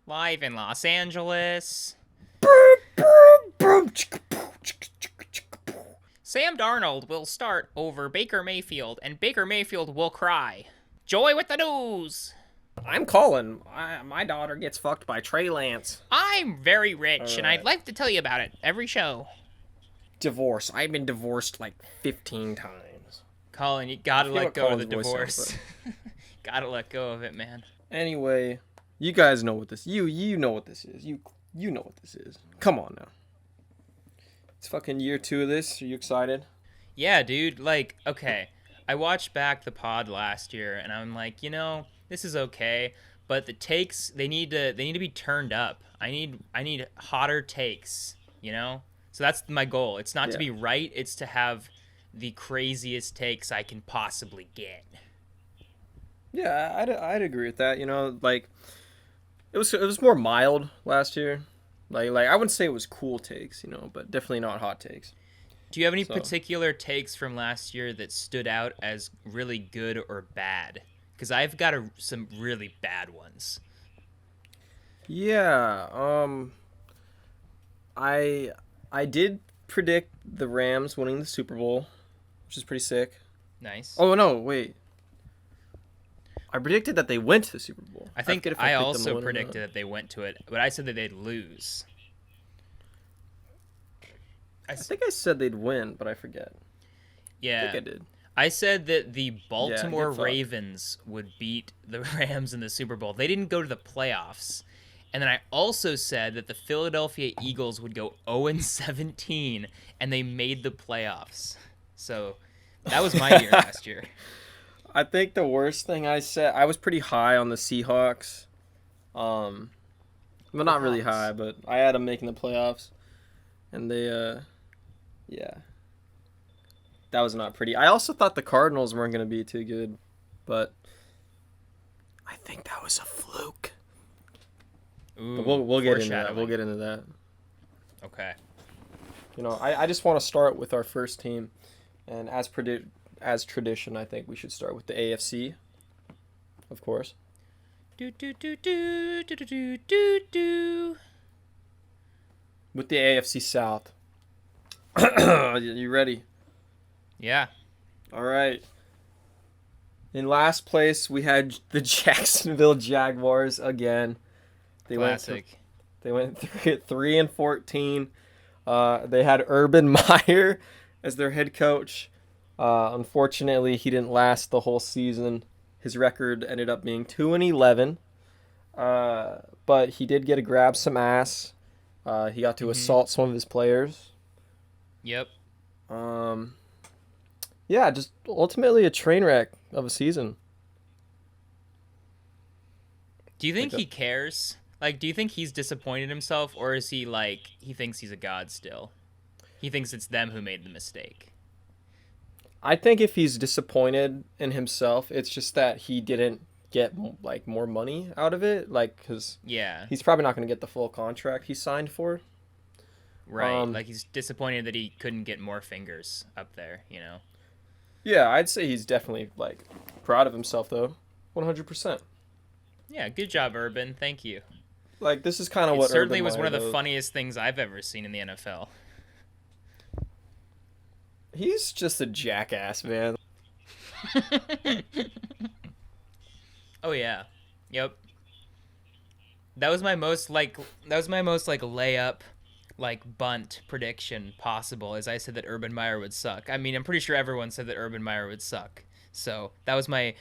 live in Los Angeles. Sam Darnold will start over Baker Mayfield, and Baker Mayfield will cry. Joy with the news! I'm calling. My daughter gets fucked by Trey Lance. I'm very rich, and I'd Alright. like to tell you about it every show. Divorce. I've been divorced like 15 times. Colin, you gotta forget let what go of the Colin's voice divorce. Gotta let go of it, man. Anyway, you guys know what this. You know what this is. You know what this is. Come on now. It's fucking year 2 of this. Are you excited? Yeah, dude, like, okay. I watched back the pod last year, and I'm like, this is okay, but the takes they need to be turned up. I need hotter takes, you know? So that's my goal. It's not to Yeah. be right, it's to have the craziest takes I can possibly get. Yeah, I'd agree with that. You know, like it was more mild last year. Like I wouldn't say it was cool takes, but definitely not hot takes. Do you have any So particular takes from last year that stood out as really good or bad? Because I've got some really bad ones. yeah, I I did predict the Rams winning the Super Bowl, which is pretty sick. Nice. Oh no, wait. I predicted that they went to the Super Bowl. I think forget if I picked them to also win or not. predicted that they went to it, but I said that they'd lose. I think I said they'd win, but I forget. I Yeah, think I did. I said that the Yeah, Baltimore get fucked. Ravens would beat the Rams in the Super Bowl. They didn't go to the playoffs. And then I also said that the Philadelphia Eagles would go 0-17 and they made the playoffs. So that was my year last year. I think the worst thing I said, I was pretty high on the Seahawks. Um, well, not really Hawks. high, but I had them making the playoffs, and yeah, that was not pretty. I also thought the Cardinals weren't going to be too good, but I think that was a fluke. Ooh, But we'll get into that. We'll foreshadowing. get into that. Okay. I just want to start with our first team, and as tradition, I think we should start with the AFC, of course. Do do do do do do do do do. With the AFC South. You ready? Yeah. All right. In last place, we had the Jacksonville Jaguars again. They Classic. went 3-14. They had Urban Meyer as their head coach. Unfortunately, he didn't last the whole season. His record ended up being 2-11. But he did get to grab some ass. He got to assault some of his players. Yep. Um, yeah, just ultimately a train wreck of a season. Do you Like think that. he cares? Like, do you think he's disappointed himself, or is he like he thinks he's a god still? He thinks it's them who made the mistake. I think if he's disappointed in himself, it's just that he didn't get like more money out of it, like because Yeah, he's probably not going to get the full contract he signed for. right. Um, Like he's disappointed that he couldn't get more fingers up there. yeah, I'd say he's definitely like proud of himself though, 100%. Yeah, good job, Urban. Thank you. Like this is kind of It what certainly Urban was one Meyer of the does. funniest things I've ever seen in the NFL. He's just a jackass, man. Oh yeah. Yep. That was my most like layup like bunt prediction possible as I said that Urban Meyer would suck. I mean, I'm pretty sure everyone said that Urban Meyer would suck. So, that was my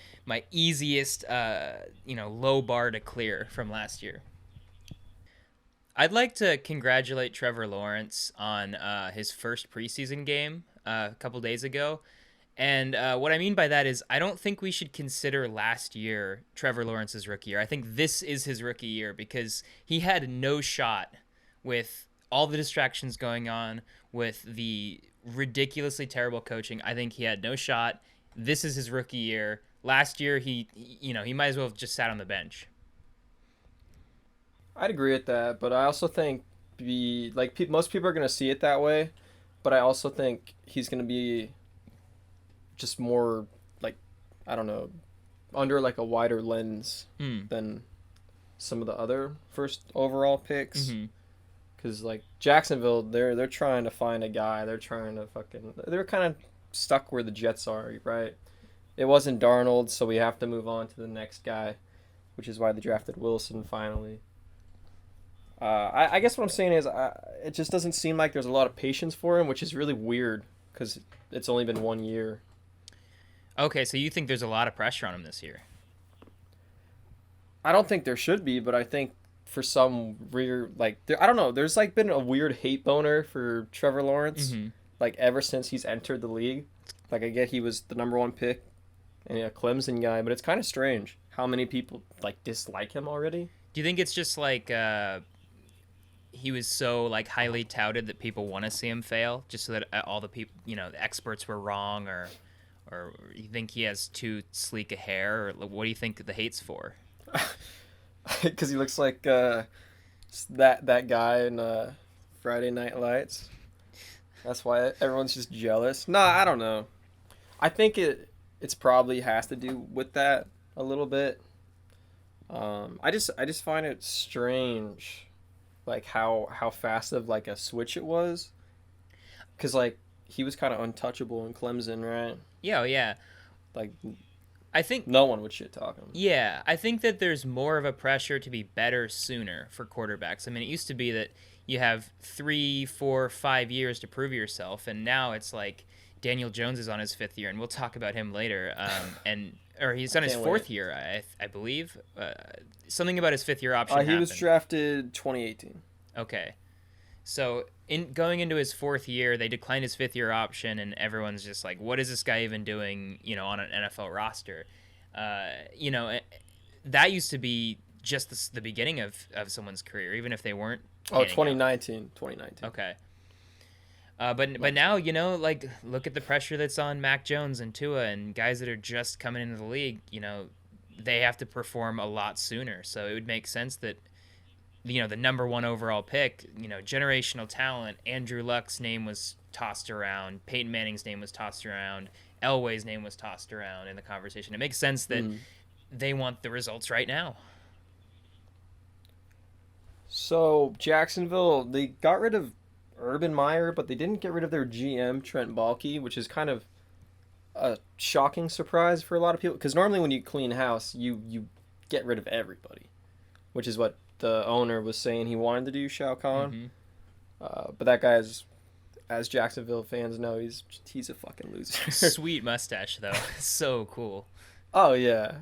easiest low bar to clear from last year. I'd like to congratulate Trevor Lawrence on his first preseason game a couple days ago. And what I mean by that is, I don't think we should consider last year Trevor Lawrence's rookie year. I think this is his rookie year because he had no shot with all the distractions going on, with the ridiculously terrible coaching. I think he had no shot. This is his rookie year. Last year, he might as well have just sat on the bench. I'd agree with that, but I also think most people are going to see it that way, but I also think he's going to be just more like I don't know, under like a wider lens Hmm. than some of the other first overall picks. Mm-hmm. Because like Jacksonville, they're trying to find a guy. They're kind of stuck where the Jets are, right? It wasn't Darnold, so we have to move on to the next guy, which is why they drafted Wilson finally. I guess what I'm saying is, it just doesn't seem like there's a lot of patience for him, which is really weird because it's only been 1 year. Okay, so you think there's a lot of pressure on him this year? I don't think there should be, but I think for some weird I don't know. There's like been a weird hate boner for Trevor Lawrence, Mm-hmm. like ever since he's entered the league. Like I get he was the number one pick and a Clemson guy, but it's kind of strange how many people like dislike him already. Do you think it's just like he was so like highly touted that people want to see him fail, just so that all the people, the experts were wrong, or you think he has too sleek a hair, or what do you think the hate's for? Because he looks like that guy in Friday Night Lights. That's why everyone's just jealous. Nah, I don't know. I think it's probably has to do with that a little bit. I just find it strange, like how fast of like a switch it was, because like he was kind of untouchable in Clemson, right? Yeah, oh, yeah. Like I think no one would shit talk him. Yeah, I think that there's more of a pressure to be better sooner for quarterbacks. I mean, it used to be that you have 3, 4, 5 years to prove yourself, and now it's like Daniel Jones is on his fifth year, and we'll talk about him later. Or he's on his Can't fourth wait. year, I believe. Something about his fifth year option He was happened. drafted 2018. Okay, so in going into his fourth year, they declined his fifth year option, and everyone's just like, "What is this guy even doing?" On an NFL roster. Uh, you know, eh, that used to be just the beginning of someone's career, even if they weren't Oh, panning out. 2019. 2019. Okay. But now like look at the pressure that's on Mac Jones and Tua and guys that are just coming into the league. They have to perform a lot sooner. So it would make sense that the number one overall pick, generational talent. Andrew Luck's name was tossed around. Peyton Manning's name was tossed around. Elway's name was tossed around in the conversation. It makes sense that they want the results right now. So Jacksonville, they got rid of Urban Meyer, but they didn't get rid of their GM Trent Baalke, which is kind of a shocking surprise for a lot of people. Because normally when you clean house, you get rid of everybody, which is what the owner was saying he wanted to do, Shao Kahn. Hmm. But that guy is, as Jacksonville fans know, he's a fucking loser. Sweet mustache though, so cool. Oh yeah.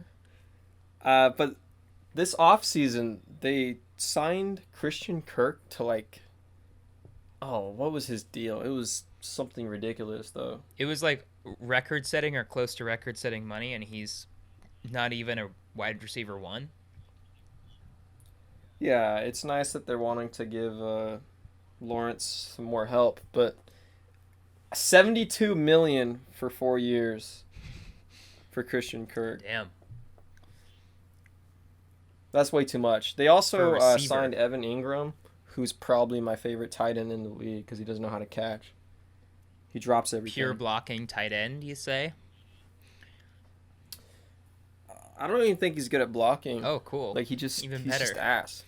But this offseason, they signed Christian Kirk to like, oh, what was his deal? It was something ridiculous though. It was like record setting or close to record setting money, and he's not even a wide receiver one. Yeah, it's nice that they're wanting to give Lawrence some more help, but 72 million for 4 years for Christian Kirk. Damn. That's way too much. They For a also receiver. signed Evan Ingram, who's probably my favorite tight end in the league because he doesn't know how to catch. He drops everything. Pure blocking tight end, you say? I don't even think he's good at blocking. Oh, cool. Like he's Even just better. ass.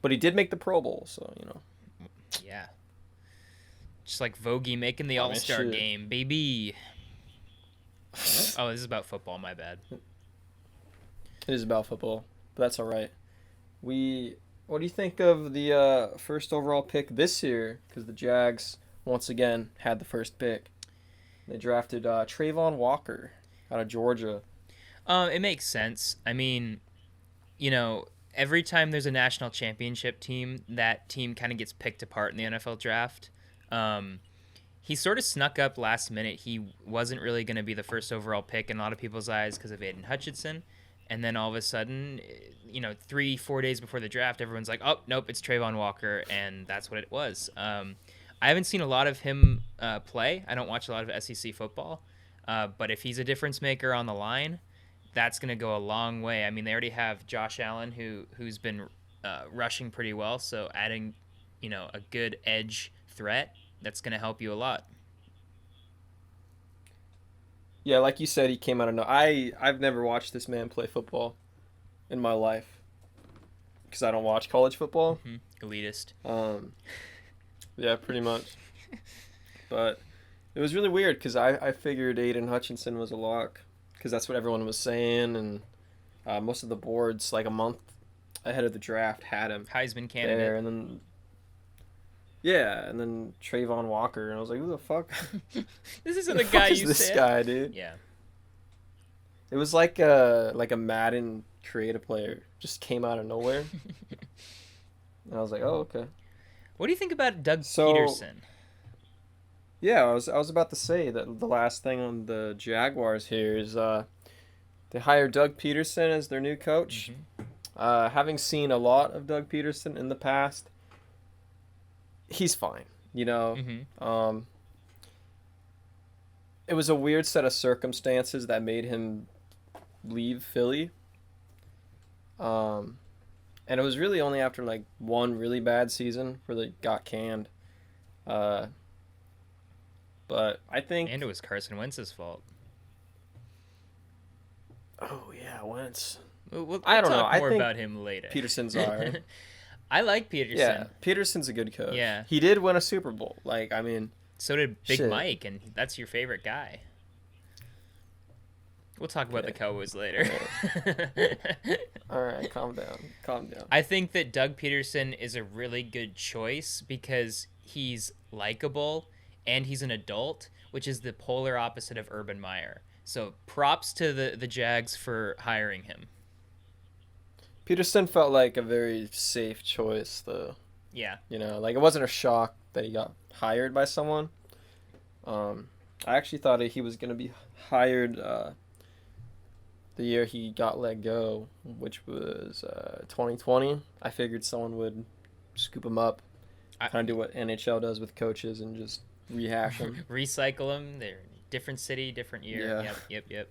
But he did make the Pro Bowl, so Yeah. Just like Vogie making the I mean, All-Star shit. game, baby. Oh, this is about football, my bad. It is about football, but that's all right. What do you think of the first overall pick this year? Because the Jags once again had the first pick. They drafted Trayvon Walker out of Georgia. It makes sense. I mean, every time there's a national championship team, that team kind of gets picked apart in the NFL draft. He sort of snuck up last minute. He wasn't really going to be the first overall pick in a lot of people's eyes because of Aiden Hutchinson. And then all of a sudden, 3-4 days before the draft, everyone's like, oh, nope, it's Trayvon Walker. And that's what it was. I haven't seen a lot of him play. I don't watch a lot of SEC football. But if he's a difference maker on the line, that's going to go a long way. I mean, they already have Josh Allen, who's been rushing pretty well. So adding, a good edge threat, that's going to help you a lot. Yeah, like you said, he came out of no. I've never watched this man play football. in my life because I don't watch college football. Elitist. Um, yeah, pretty much. But it was really weird because I figured Aiden Hutchinson was a lock because that's what everyone was saying, and most of the boards, like a month ahead of the draft, had him Heisman there, candidate. and then yeah, and then Trayvon Walker, and I was like, who the fuck? This Who isn't the the guy fuck is you this said. guy, dude? Yeah. It was like a Madden creative player just came out of nowhere, and I was like, oh, okay. What do you think about Doug So Peterson? yeah, I was about to say that the last thing on the Jaguars here is they hired Doug Peterson as their new coach. Having seen a lot of Doug Peterson in the past, he's fine. You know, um, it was a weird set of circumstances that made him leave Philly. Um, and it was really only after like one really bad season where they got canned. Uh, but I think. And it was Carson Wentz's fault. Oh yeah, Wentz. We'll I don't know. talk I more think about him later. Peterson's alright. I like Peterson. Yeah, Peterson's a good coach. Yeah. He did win a Super Bowl. Like, I mean, So did Big shit. Mike, and that's your favorite guy. We'll talk about the Okay. Cowboys later. All right, calm down. Calm down. I think that Doug Peterson is a really good choice because he's likable and he's an adult, which is the polar opposite of Urban Meyer. So props to the Jags for hiring him. Peterson felt like a very safe choice, though. Yeah. You know, like it wasn't a shock that he got hired by someone. I actually thought he was going to be hired the year he got let go, which was 2020. I figured someone would scoop him up, kind of do what NHL does with coaches and just rehash them. Recycle them. They're different city, different year. Yeah. Yep.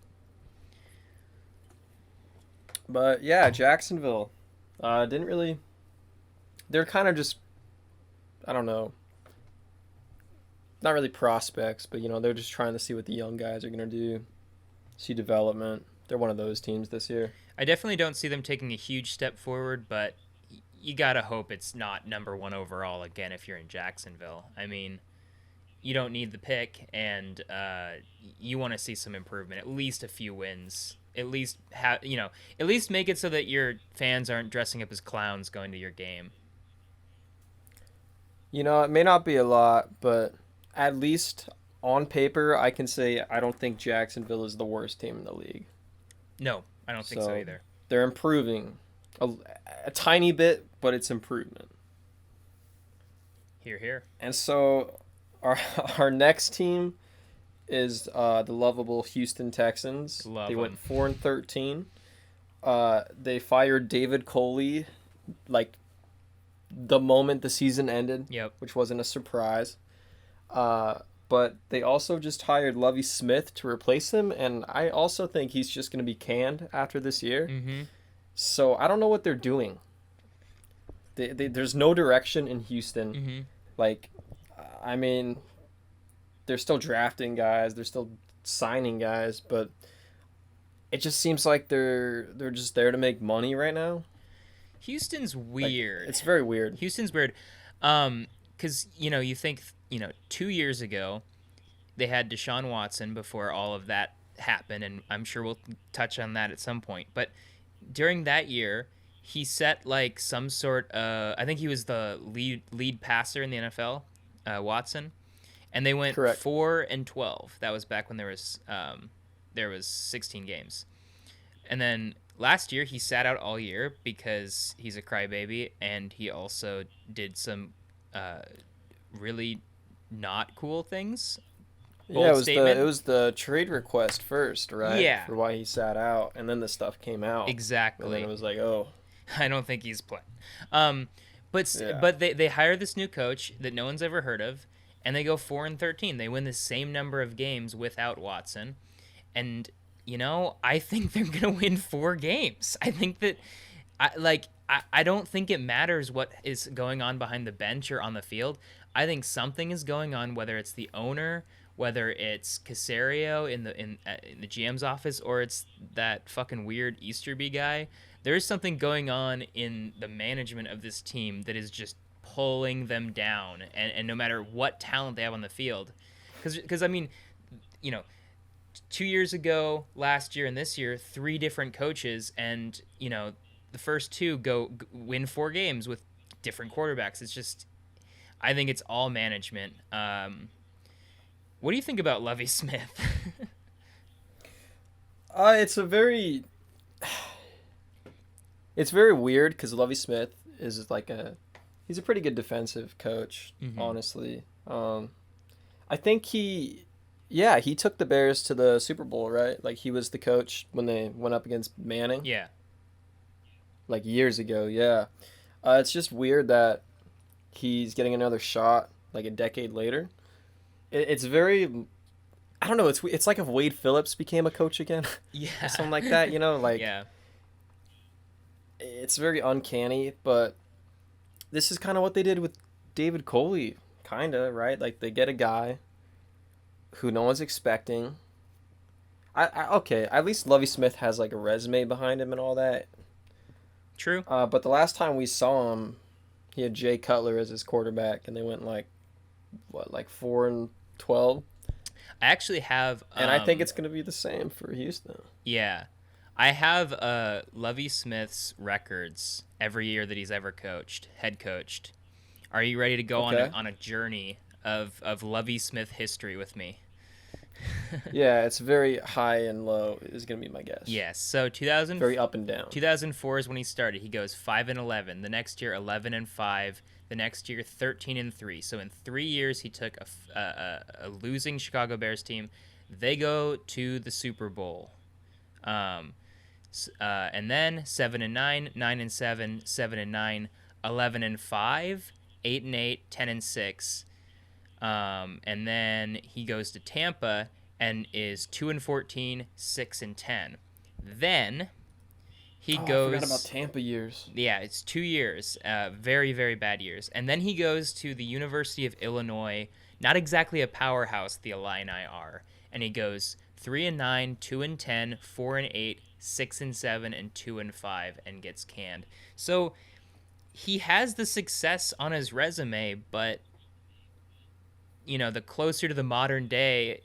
But yeah, Jacksonville didn't really. They're kind of just, I don't know, not really prospects, but you know they're just trying to see what the young guys are gonna do, see development. They're one of those teams this year. I definitely don't see them taking a huge step forward, but you gotta hope it's not number one overall again if you're in Jacksonville. I mean, you don't need the pick, and you want to see some improvement, at least a few wins. At least at least make it so that your fans aren't dressing up as clowns going to your game. You know, it may not be a lot, but at least on paper, I can say I don't think Jacksonville is the worst team in the league. No, I don't think so either. They're improving a tiny bit, but it's improvement. Here. And so our next team is the lovable Houston Texans. Love they went 'em. 4-13. They fired David Coley like the moment the season ended, Yep. which wasn't a surprise. But they also just hired Lovie Smith to replace him, and I also think he's just going to be canned after this year. Mm-hmm. So I don't know what they're doing. There's no direction in Houston. Mm-hmm. Like, I mean, they're still drafting guys, they're still signing guys, but it just seems like they're just there to make money right now. Houston's Like, weird. it's very weird. Houston's weird. Because, you think, 2 years ago, they had Deshaun Watson before all of that happened, and I'm sure we'll touch on that at some point. But during that year, he set, like, some sort of... I think he was the lead passer in the NFL, Watson. And they went Correct. 4-12. That was back when there was 16 games. And then last year, he sat out all year because he's a crybaby, and he also did some really not cool things. Yeah, Bold statement. it was the trade request first, right? Yeah. For why he sat out, and then the stuff came out. Exactly. And then it was like, oh, I don't think he's playing. Yeah. But they hire this new coach that no one's ever heard of, and they go 4-13. They win the same number of games without Watson, and I think they're gonna win 4 games. I think that I don't think it matters what is going on behind the bench or on the field. I think something is going on, whether it's the owner, whether it's Casario in the GM's office, or it's that fucking weird Easterby guy. There's something going on in the management of this team that is just pulling them down, and no matter what talent they have on the field, because I mean, you know, 2 years ago, last year, and this year, three different coaches, and the first two win 4 games with different quarterbacks. It's just, I think it's all management. What do you think about Lovie Smith? It's a very it's very weird because Lovie Smith is like he's a pretty good defensive coach, honestly. I think he took the Bears to the Super Bowl, right? Like he was the coach when they went up against Manning. Yeah. Like years ago, yeah. It's just weird that he's getting another shot like a decade later. It's very, I don't know. It's like if Wade Phillips became a coach again, Yeah. or something like that. Like Yeah. it's very uncanny. But this is kind of what they did with David Coley, kind of, right? Like they get a guy who no one's expecting. Okay, at least Lovie Smith has like a resume behind him and all that. True. But the last time we saw him, he had Jay Cutler as his quarterback, and they went like 4-12. I actually have, And I think it's going to be the same for Houston. yeah, I have Lovie Smith's records every year that he's ever head coached. Are you ready to go on a journey of Lovie Smith history with me? Yeah, it's very high and low is going to be my guess. Yes. So 2000, very up and down. 2004 is when he started. He goes 5-11. The next year 11-5. The next year 13-3. So in 3 years he took a losing Chicago Bears team. They go to the Super Bowl. And then 7-9, 9-7, 7-9, 11-5, 8-8, 10-6. And then he goes to Tampa and is 2-14, 6-10. Then he goes. I forgot about Tampa years. Yeah, it's 2 years, very very bad years, and then he goes to the University of Illinois. Not exactly a powerhouse, the Illini are, and he goes 3-9, 2-10, 4-8, 6-7, and 2-5, and gets canned. So he has the success on his resume, but the closer to the modern day,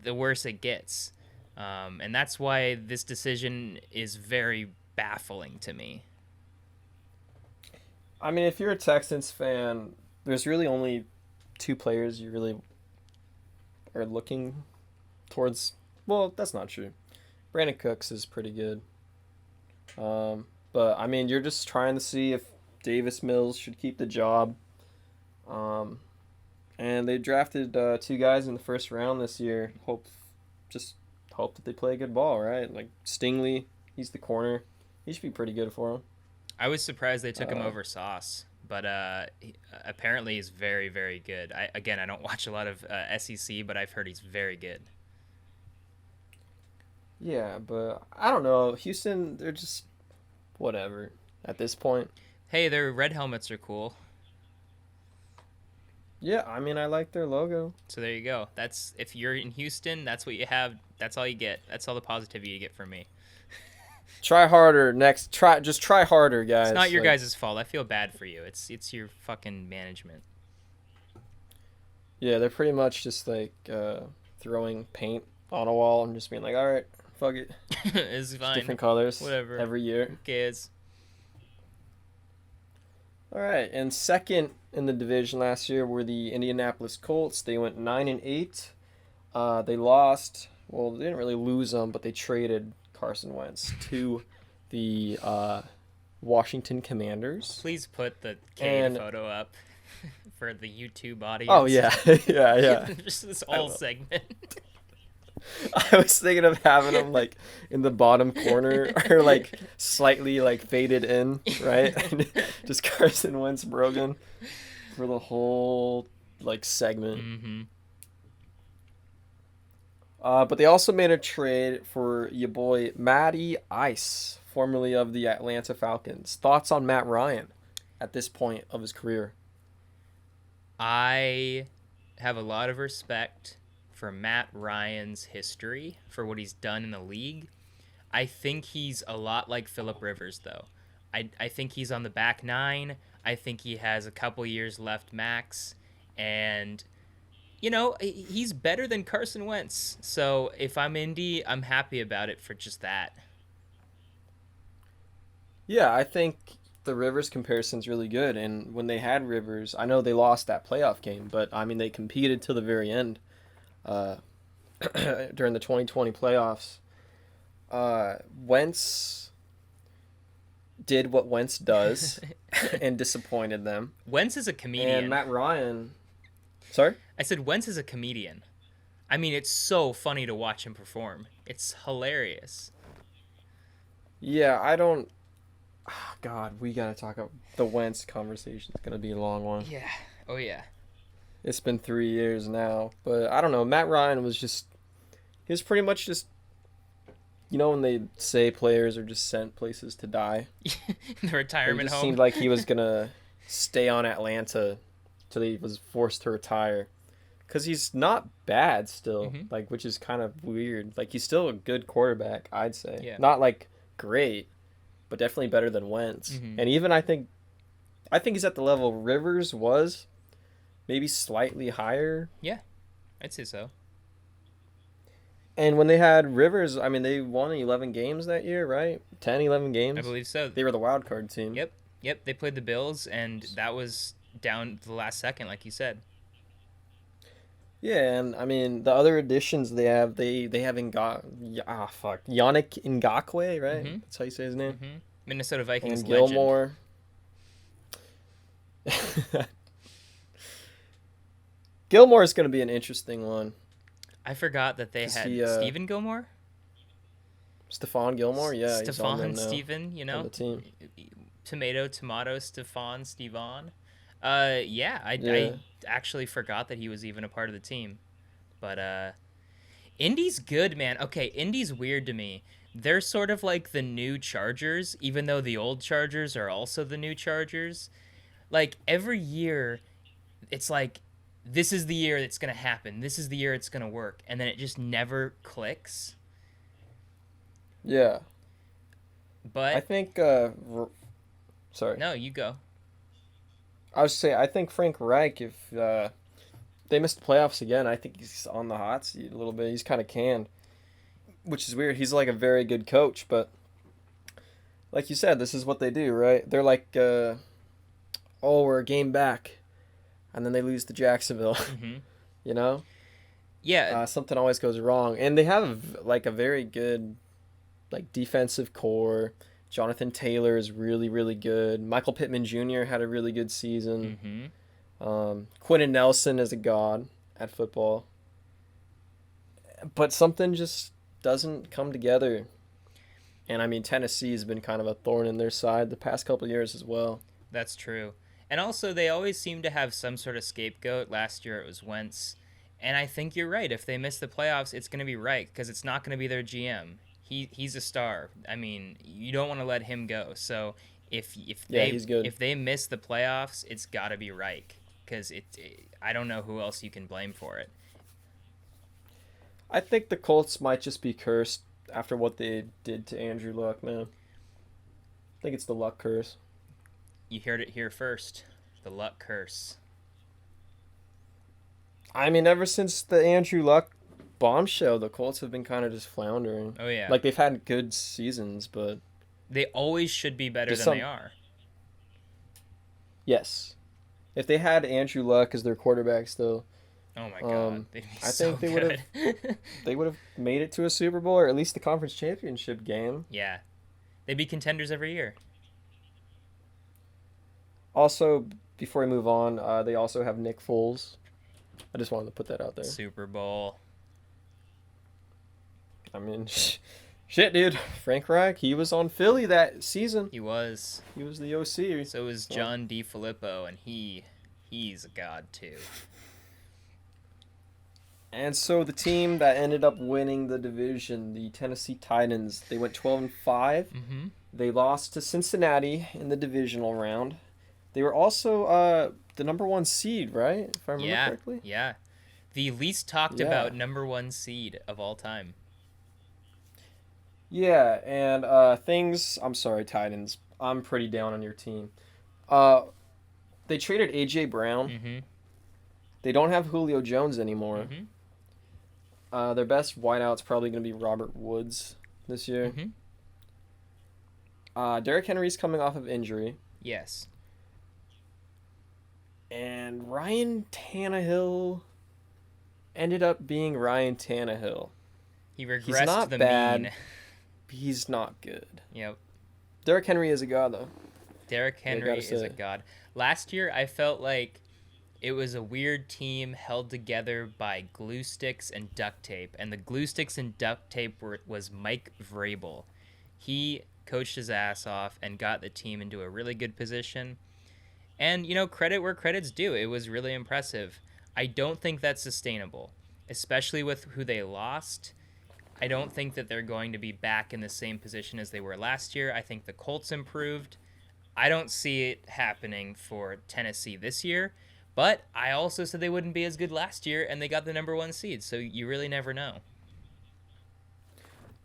the worse it gets. And that's why this decision is very baffling to me. I mean, if you're a Texans fan, there's really only two players you really are looking towards. Well, that's not true. Brandon Cooks is pretty good. But, I mean, you're just trying to see if Davis Mills should keep the job. And they drafted 2 guys in the first round this year. Hope that they play good ball, right? Like Stingley, he's the corner. He should be pretty good for him. I was surprised they took him over Sauce, but apparently he's very, very good. I don't watch a lot of SEC, but I've heard he's very good. Yeah, but I don't know. Houston, they're just whatever at this point. Hey, their red helmets are cool. Yeah, I mean, I like their logo. So there you go. That's, if you're in Houston, that's what you have. That's all you get. That's all the positivity you get from me. Try harder just try harder, guys. It's not your guys' fault. I feel bad for you. It's your fucking management. Yeah, they're pretty much just like throwing paint on a wall and just being like, all right, fuck it. It's fine. Different colors. Whatever. Every year. Who cares? All right, and second in the division last year were the Indianapolis Colts. They went 9-8. They lost. Well, they didn't really lose them, but they traded Carson Wentz to the Washington Commanders. Please put the Cade photo up for the YouTube audience. Oh yeah, yeah. Just this whole segment. I was thinking of having them like in the bottom corner or like slightly like faded in, right? Just Carson Wentz broken for the whole like segment. Mm-hmm. But they also made a trade for your boy Matty Ice, formerly of the Atlanta Falcons. Thoughts on Matt Ryan at this point of his career? I have a lot of respect for Matt Ryan's history, for what he's done in the league. I think he's a lot like Phillip Rivers, though. I think he's on the back nine. I think he has a couple years left max. And, he's better than Carson Wentz. So if I'm Indy, I'm happy about it for just that. Yeah, I think the Rivers comparison's really good. And when they had Rivers, I know they lost that playoff game, but I mean they competed till the very end uh, during the 2020 playoffs. Wentz did what Wentz does and disappointed them. Wentz is a And comedian. Matt Ryan, sorry? I said Wentz is a comedian. I mean, it's so funny to watch him perform. It's hilarious. Yeah, I don't. God, we gotta talk about the Wentz conversation. It's gonna be a long one. Yeah. Oh, yeah. It's been 3 years now, but I don't know. Matt Ryan was just. He was pretty much just. You know when they say players are just sent places to die? The It retirement just home. seemed like he was gonna stay on Atlanta till he was forced to retire. Cause he's not bad still, Hmm. like which is kind of weird. Like he's still a good quarterback, I'd say. Yeah. Not like great, but definitely better than Wentz. Hmm. And even I think he's at the level Rivers was, maybe slightly higher. Yeah, I'd say so. And when they had Rivers, I mean they won 11 games that year, right? 10, 11 I games. believe so. They were the wild card team. Yep. Yep. They played the Bills, and that was down to the last second, like you said. Yeah, and I mean the other additions they have Yannick Ngakwe, right? Hmm. That's how you say his name. Hmm. Minnesota Vikings And legend. Gilmore. Gilmore is going to be an interesting one. I forgot that they 'Cause had he, Stephen Gilmore. Stephon Gilmore, yeah, he's on them Stephon, now Steven, on the team. tomato, Stephon, Stevan. Yeah, I, Yeah, I actually forgot that he was even a part of the team. But Indy's good, man. Okay, Indy's weird to me. They're sort of like the new Chargers, even though the old Chargers are also the new Chargers. Like every year, it's like this is the year it's gonna happen. This is the year it's gonna work, and then it just never clicks. yeah. I But think. Sorry, no, you go. I was say I think Frank Reich. If they missed the playoffs again, I think he's on the hot seat a little bit. He's kind of canned, which is weird. He's like a very good coach, but like you said, this is what they do, right? They're like, oh, we're a game back, and then they lose to Jacksonville. Hmm. You know, Yeah, something always goes wrong, and they have like a very good like defensive core. Jonathan Taylor is really really good. Michael Pittman Jr. had a really good season. hmm. Quentin Nelson is a god at football, but something just doesn't come together. And I mean, Tennessee has been kind of a thorn in their side the past couple of years as well. That's true. And also, they always seem to have some sort of scapegoat. Last year it was Wentz. And I think you're right. If they miss the playoffs, it's going to be right because it's not going to be their GM. He's a star. I mean, you don't want to let him go. So Yeah, he's good. if they miss the playoffs, it's got to be Reich because I don't know who else you can blame for it. I think the Colts might just be cursed after what they did to Andrew Luck, man. I think it's the luck curse. You heard it here first. The luck curse. I mean, ever since the Andrew Luck bombshell, the Colts have been kind of just floundering. Oh yeah. Like they've had good seasons, but They always should be better Just than they are. yes, if they had Andrew Luck as their quarterback still, Oh my god, Um, they'd be I so think they good. they would have made it to a Super Bowl or at least the conference championship game. Yeah, they'd be contenders every year. Also, before we move on, they also have Nick Foles. I just wanted to put that out there. Super Bowl. I mean, shit, dude. Frank Reich, he was on Philly that season. He was. He was the OC. So was John D. Filippo, and he's a god too. And so the team that ended up winning the division, the Tennessee Titans, they went 12-5. Mm-hmm. They lost to Cincinnati in the divisional round. They were also the number one seed, right? If I remember Yeah, correctly. yeah. The least talked Yeah. about number one seed of all time. Yeah, and things. I'm sorry, Titans. I'm pretty down on your team. Uh, they traded AJ Brown. Mm-hmm. They don't have Julio Jones anymore. Mm-hmm. Their best wideout's probably going to be Robert Woods this year. Mm-hmm. Derrick Henry's coming off of injury, Yes. and Ryan Tannehill ended up being Ryan Tannehill. He He's regressed to not the bad. mean. He's not good. Yep. Derrick Henry is a god, though. Derrick I Henry gotta is a say. god. Last year, I felt like it was a weird team held together by glue sticks and duct tape, and the glue sticks and duct tape was Mike Vrabel. He coached his ass off and got the team into a really good position. And credit where credit's due. It was really impressive. I don't think that's sustainable, especially with who they lost. I don't think that they're going to be back in the same position as they were last year. I think the Colts improved. I don't see it happening for Tennessee this year, but I also said they wouldn't be as good last year, and they got the number one seed, so you really never know.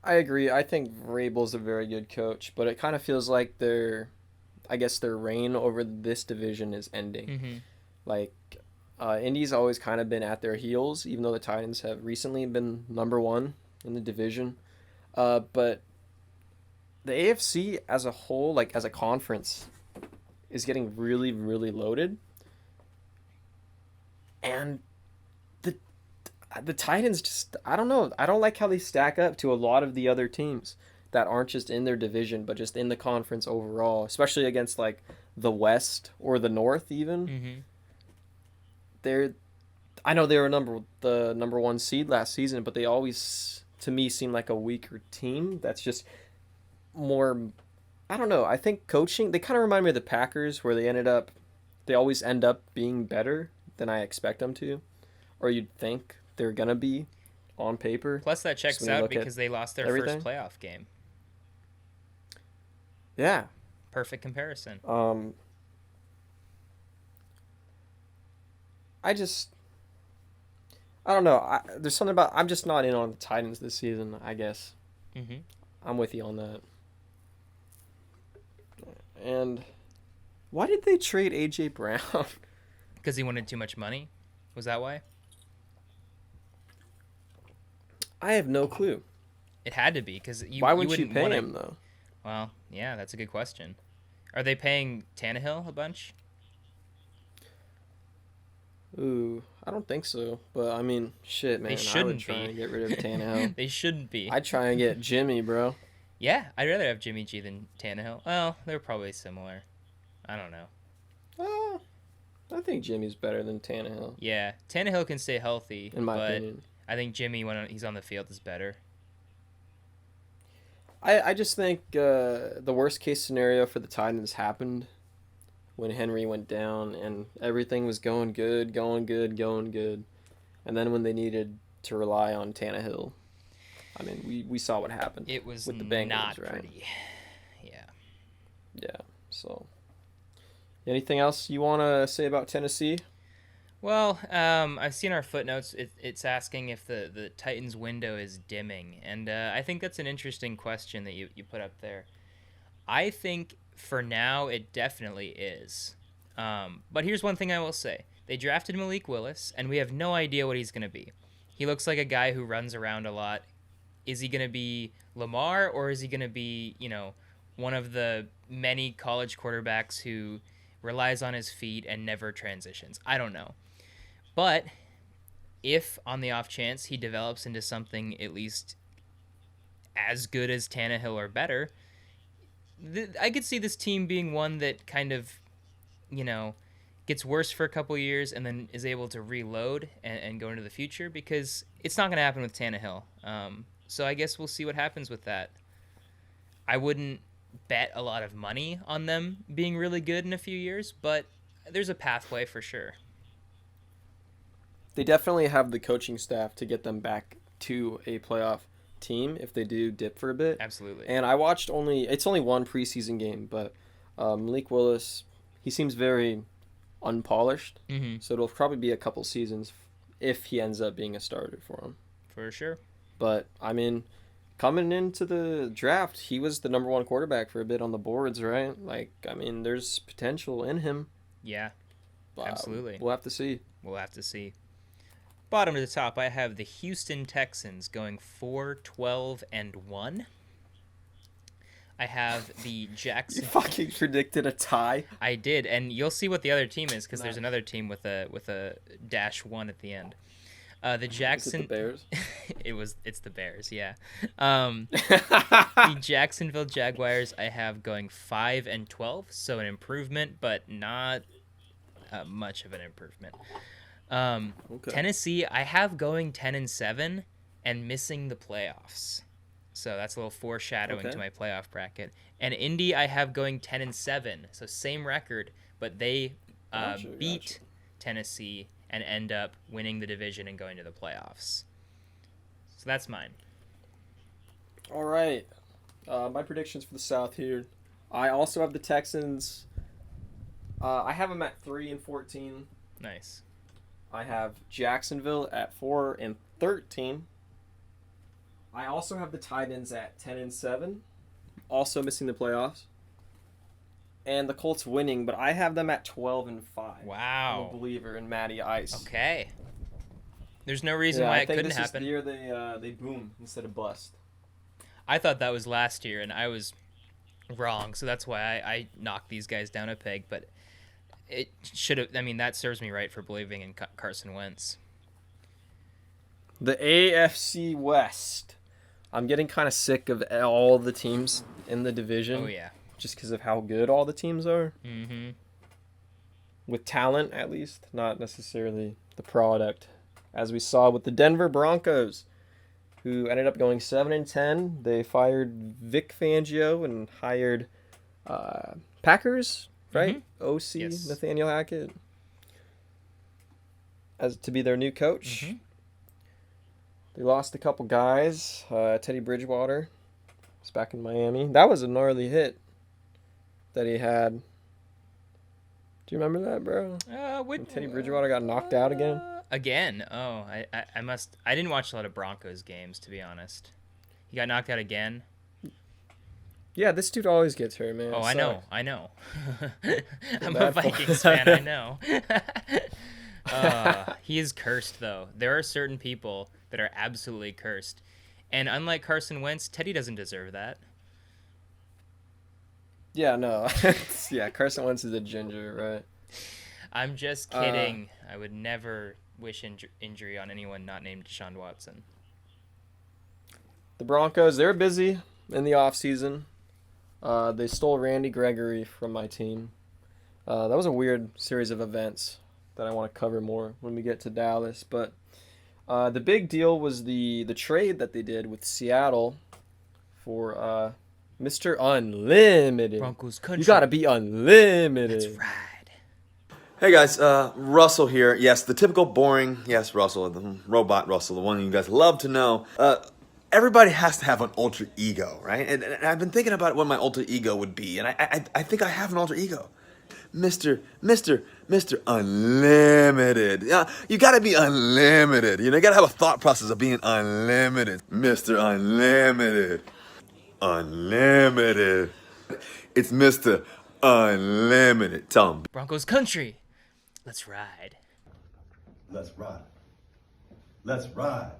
I agree. I think Vrabel's a very good coach, but it kind of feels like I guess their reign over this division is ending. Mm-hmm. Like, Indy's always kind of been at their heels, even though the Titans have recently been number one in the division. But the AFC as a whole, like as a conference, is getting really, really loaded, and the the Titans just I don't know. I don't like how they stack up to a lot of the other teams that aren't just in their division, but just in the conference overall, especially against like the West or the North even. Mm-hmm. They're I know they were the number one seed last season, but they always to me seem like a weaker team. That's just more. I don't know. I think coaching they kind of remind me of the Packers, where they always end up being better than I expect them to, or you'd think they're gonna be on paper. Plus, that Just checks when you out look at because they lost their first everything. playoff game. Yeah. Perfect comparison. Um. I just. I don't know. There's something about I'm just not in on the Titans this season. I guess Mm-hmm. I'm with you on that. And why did they trade AJ Brown? Because he wanted too much money. Was that why? I have no clue. It had to be because Why you wouldn't you wouldn't pay want to. him though? Well, yeah, that's a good question. Are they paying Tannehill a bunch? Ooh, I don't think so. But I mean, shit, They man, I would shouldn't try be. and get rid of Tannehill. They shouldn't be. I'd try and get Jimmy, bro. Yeah, I'd rather have Jimmy G than Tannehill. Well, they're probably similar. I don't know. Uh, I think Jimmy's better than Tannehill, Yeah, Tannehill can stay healthy, in my but opinion. I think Jimmy, when he's on the field, is better. I just think the worst case scenario for the Titans happened when Henry went down and everything was going good, going good, going good. And then when they needed to rely on Tannehill, I mean, we saw what happened It was with the not Bengals, right? pretty. Yeah. Yeah. So, anything else you want to say about Tennessee? Well, I've seen our footnotes. It's asking if the Titans window is dimming, and I think that's an interesting question that you put up there. I think for now it definitely is. But here's one thing I will say: they drafted Malik Willis, and we have no idea what he's gonna be. He looks like a guy who runs around a lot. Is he gonna be Lamar, or is he gonna be one of the many college quarterbacks who relies on his feet and never transitions? I don't know. But if on the off chance he develops into something at least as good as Tannehill or better, I could see this team being one that kind of, you know, gets worse for a couple years and then is able to reload and go into the future because it's not going to happen with Tannehill. So I guess we'll see what happens with that. I wouldn't bet a lot of money on them being really good in a few years, but there's a pathway for sure. They definitely have the coaching staff to get them back to a playoff team if they do dip for a bit. Absolutely. And I watched it's only one preseason game, but Malik Willis, he seems very unpolished. Mm-hmm. So it'll probably be a couple seasons if he ends up being a starter for him. For sure. But I mean, coming into the draft, he was the number one quarterback for a bit on the boards, right? Like, I mean, there's potential in him. Yeah, absolutely. We'll have to see. We'll have to see. Bottom to the top, I have the Houston Texans going 4-12-1. I have the Jackson. You fucking predicted a tie. I did, and you'll see what the other team is because there's another team with a -1 at the end. The Jackson. Is it the Bears? It's the Bears, yeah. The Jacksonville Jaguars I have going 5-12, so an improvement, but not much of an improvement. Okay. Tennessee I have going 10-7 and missing the playoffs. So that's a little foreshadowing to my playoff bracket. And Indy I have going 10-7, so same record, but they beat Tennessee and end up winning the division and going to the playoffs. So that's mine. All right. My predictions for the South here. I also have the Texans. I have them at 3-14. Nice. I have Jacksonville at 4-13. I also have the Titans at 10-7, also missing the playoffs. And the Colts winning, but I have them at 12-5. Wow. I'm a believer in Matty Ice. Okay. There's no reason why it couldn't happen. I think this is the year they boom instead of bust. I thought that was last year, and I was wrong, so that's why I knocked these guys down a peg. But it should have. I mean, that serves me right for believing in Carson Wentz. The AFC West. I'm getting kind of sick of all the teams in the division. Oh, yeah. Just because of how good all the teams are. Mm-hmm. With talent, at least. Not necessarily the product. As we saw with the Denver Broncos, who ended up going 7-10. They fired Vic Fangio and hired Packers, right? Mm-hmm. OC, yes. Nathaniel Hackett, as to be their new coach. Mm-hmm. They lost a couple guys. Teddy Bridgewater was back in Miami. That was a gnarly hit that he had. Do you remember that, bro? When Teddy Bridgewater got knocked out again? Again? Oh, I must. I didn't watch a lot of Broncos games, to be honest. He got knocked out again? Yeah, this dude always gets hurt, man. Oh, I know. I'm a Vikings fan, I know. He is cursed, though. There are certain people that are absolutely cursed. And unlike Carson Wentz, Teddy doesn't deserve that. Yeah, no. Yeah, Carson Wentz is a ginger, right? I'm just kidding. I would never wish injury on anyone not named Deshaun Watson. The Broncos, they're busy in the offseason. They stole Randy Gregory from my team. That was a weird series of events that I want to cover more when we get to Dallas. But the big deal was the trade that they did with Seattle for Mr. Unlimited. Broncos country. You got to be unlimited. That's right. Hey guys, Russell here. Yes, the typical boring, yes, Russell, the robot Russell, the one you guys love to know. Everybody has to have an alter ego, right? And I've been thinking about what my alter ego would be, and I think I have an alter ego. Mr. Unlimited. Yeah, you gotta be unlimited. You know, you gotta have a thought process of being unlimited. Mr. Unlimited. Unlimited. It's Mr. Unlimited. Tell him. Broncos country. Let's ride. Let's ride. Let's ride.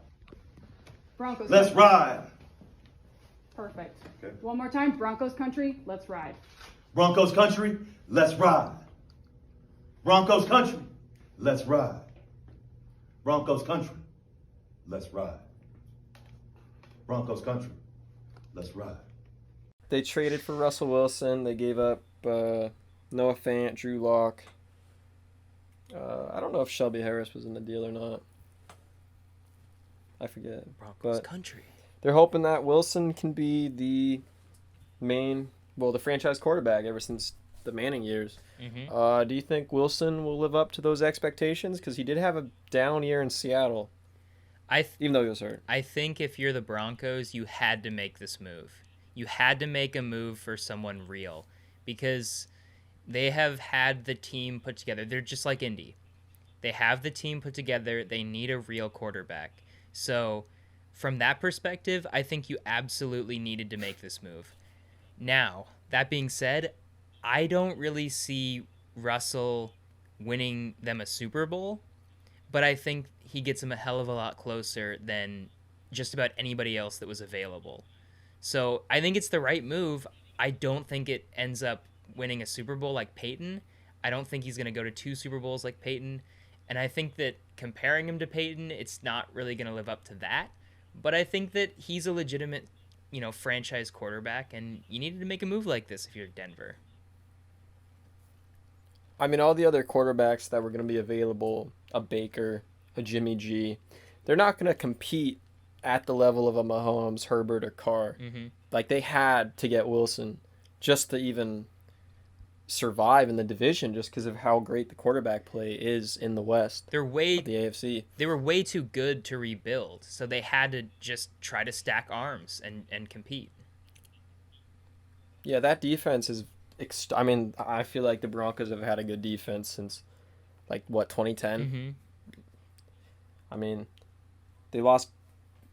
Broncos. Let's ride. Perfect. Okay. One more time. Broncos country. Let's ride. Broncos country, let's ride. Broncos country, let's ride. Broncos country, let's ride. Broncos country, let's ride. They traded for Russell Wilson. They gave up Noah Fant, Drew Lock. I don't know if Shelby Harris was in the deal or not. I forget. Broncos but country. They're hoping that Wilson can be the the franchise quarterback ever since the Manning years. Mm-hmm. Do you think Wilson will live up to those expectations? Because he did have a down year in Seattle, even though he was hurt. I think if you're the Broncos, you had to make this move. You had to make a move for someone real because they have had the team put together. They're just like Indy. They have the team put together. They need a real quarterback. So from that perspective, I think you absolutely needed to make this move. Now, that being said, I don't really see Russell winning them a Super Bowl, but I think he gets them a hell of a lot closer than just about anybody else that was available. So I think it's the right move. I don't think it ends up winning a Super Bowl like Peyton. I don't think he's going to go to 2 Super Bowls like Peyton. And I think that comparing him to Peyton, it's not really going to live up to that. But I think that he's a legitimate, franchise quarterback, and you needed to make a move like this if you're Denver. I mean, all the other quarterbacks that were going to be available, a Baker, a Jimmy G, they're not going to compete at the level of a Mahomes, Herbert, or Carr. Mm-hmm. Like, they had to get Wilson just to even survive in the division, just because of how great the quarterback play is in the West, They're of way the AFC. they were way too good to rebuild, so they had to just try to stack arms and compete. Yeah, that defense is. I mean, I feel like the Broncos have had a good defense since, like, what, 2010? Mm-hmm. I mean, they lost,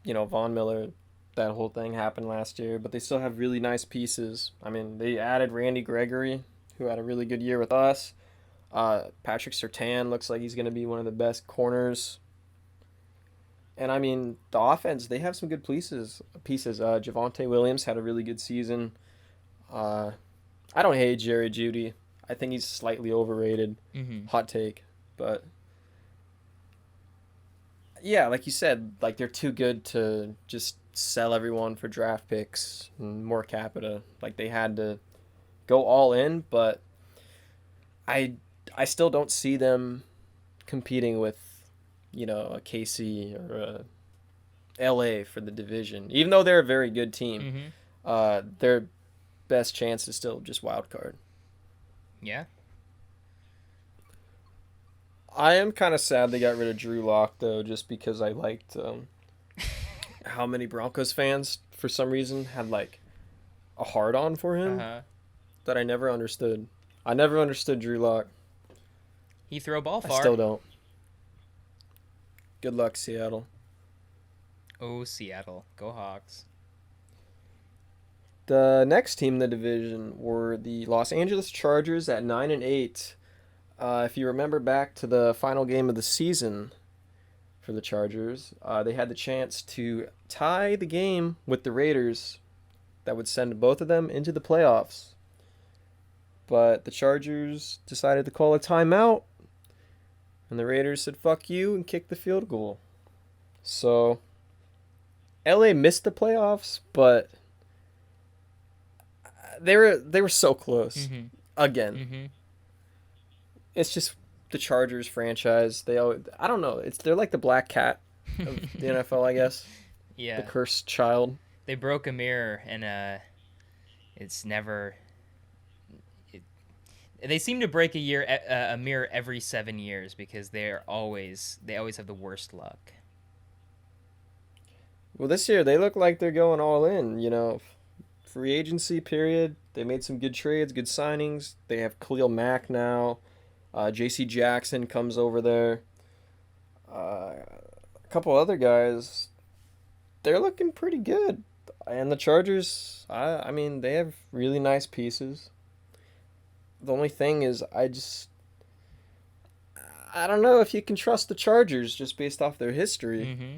Von Miller. That whole thing happened last year, but they still have really nice pieces. I mean, they added Randy Gregory, who had a really good year with us. Patrick Surtain looks like he's going to be one of the best corners. And I mean, the offense, they have some good pieces. Javonte Williams had a really good season. I don't hate Jerry Jeudy. I think he's slightly overrated. Mm-hmm. Hot take. But yeah, like you said, like, they're too good to just sell everyone for draft picks and more capita. Like, they had to go all in, but I still don't see them competing with, a KC or a LA for the division. Even though they're a very good team, their best chance is still just wild card. Yeah. I am kind of sad they got rid of Drew Lock, though, just because I liked how many Broncos fans, for some reason, had, like, a hard-on for him that I never understood. I never understood Drew Lock. He threw a ball I far. still don't. Good luck, Seattle. Oh, Seattle. Go Hawks. The next team in the division were the Los Angeles Chargers at 9-8. If you remember back to the final game of the season for the Chargers, they had the chance to tie the game with the Raiders that would send both of them into the playoffs. But the Chargers decided to call a timeout, and the Raiders said, "Fuck you," and kicked the field goal. So, LA missed the playoffs, but they were so close. Again. Mm-hmm. It's just the Chargers franchise. I don't know. They're like the black cat of the NFL, I guess. Yeah. The cursed child. They broke a mirror, and it's never. They seem to break a mirror every 7 years because they always have the worst luck. Well, this year they look like they're going all in. Free agency period. They made some good trades, good signings. They have Khalil Mack now. J.C. Jackson comes over there. A couple other guys. They're looking pretty good. And the Chargers, I mean, they have really nice pieces. The only thing is, I don't know if you can trust the Chargers just based off their history. Mm-hmm.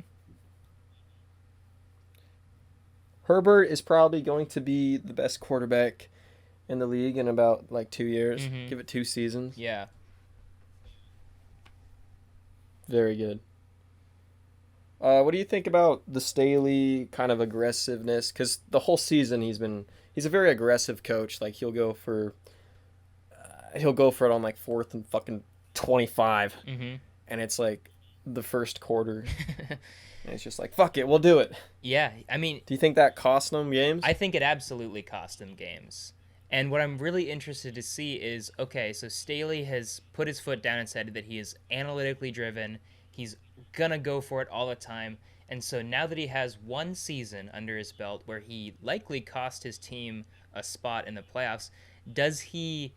Herbert is probably going to be the best quarterback in the league in about, 2 years. Mm-hmm. Give it 2 seasons. Yeah. Very good. What do you think about the Staley kind of aggressiveness? Because the whole season he's a very aggressive coach. Like, he'll go for it on 4th and fucking 25, and it's the first quarter, and it's just fuck it, we'll do it. Yeah, I mean, do you think that cost them games? I think it absolutely cost them games. And what I'm really interested to see is, okay, so Staley has put his foot down and said that he is analytically driven. He's gonna go for it all the time. And so now that he has one season under his belt where he likely cost his team a spot in the playoffs, does he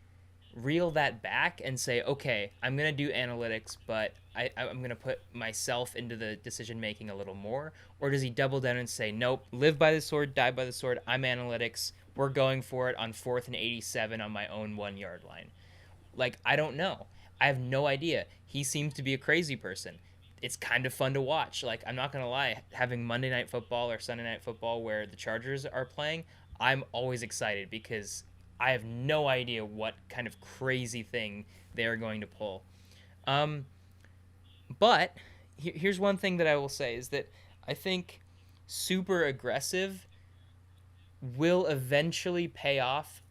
reel that back and say, okay, I'm going to do analytics, but I'm going to put myself into the decision making a little more? Or does he double down and say, nope, live by the sword, die by the sword, I'm analytics, we're going for it on 4th and 87 on my own 1 yard line? Like, I don't know. I have no idea. He seems to be a crazy person. It's kind of fun to watch. Like, I'm not going to lie, having Monday Night Football or Sunday Night Football where the Chargers are playing, I'm always excited because I have no idea what kind of crazy thing they are going to pull. But here's one thing that I will say is that I think super aggressive will eventually pay off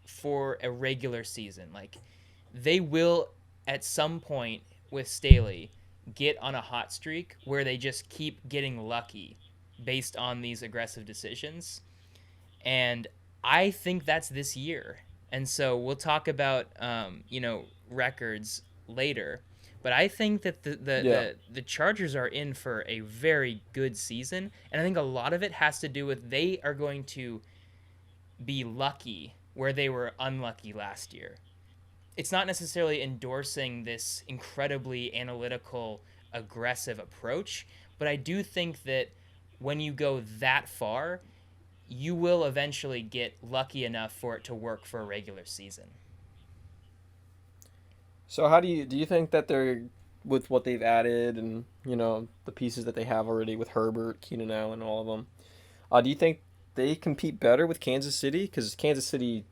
for a regular season. Like, they will at some point with Staley get on a hot streak where they just keep getting lucky based on these aggressive decisions. And I think that's this year. And so we'll talk about records later. But I think that the Chargers are in for a very good season, and I think a lot of it has to do with they are going to be lucky where they were unlucky last year. It's not necessarily endorsing this incredibly analytical, aggressive approach, but I do think that when you go that far, you will eventually get lucky enough for it to work for a regular season. So how do you think that they're, with what they've added and the pieces that they have already with Herbert, Keenan Allen, all of them? Do you think they compete better with Kansas City? Because Kansas City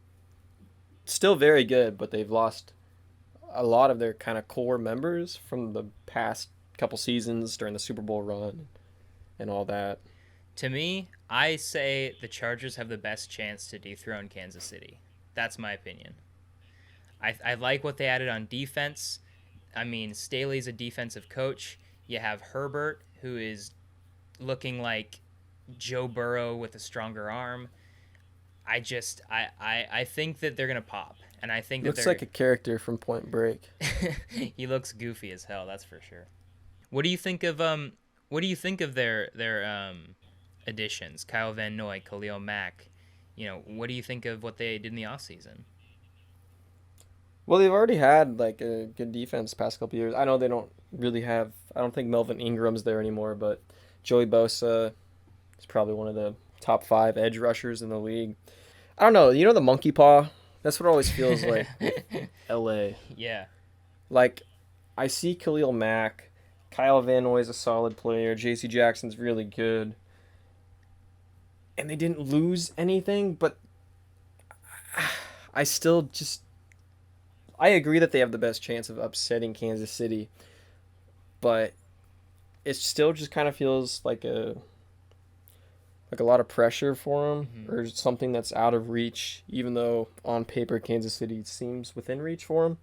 still very good, but they've lost a lot of their kind of core members from the past couple seasons during the Super Bowl run and all that. To me, I say the Chargers have the best chance to dethrone Kansas City. That's my opinion. I like what they added on defense. I mean, Staley's a defensive coach. You have Herbert, who is looking like Joe Burrow with a stronger arm. I think that they're gonna pop, and I think that Looks like a character from Point Break. he looks goofy as hell. That's for sure. What do you think of their additions? Kyle Van Noy, Khalil Mack. What do you think of what they did in the offseason? Well, they've already had like a good defense past couple years. I know they don't really have. I don't think Melvin Ingram's there anymore, but Joey Bosa is probably one of the top 5 edge rushers in the league. I don't know. The monkey paw? That's what it always feels like with LA. Yeah. Like, I see Khalil Mack. Kyle Van Noy is a solid player. J.C. Jackson's really good. And they didn't lose anything, but I still just... I agree that they have the best chance of upsetting Kansas City, but it still just kind of feels like a lot of pressure for them, or something that's out of reach, even though on paper Kansas City seems within reach for them.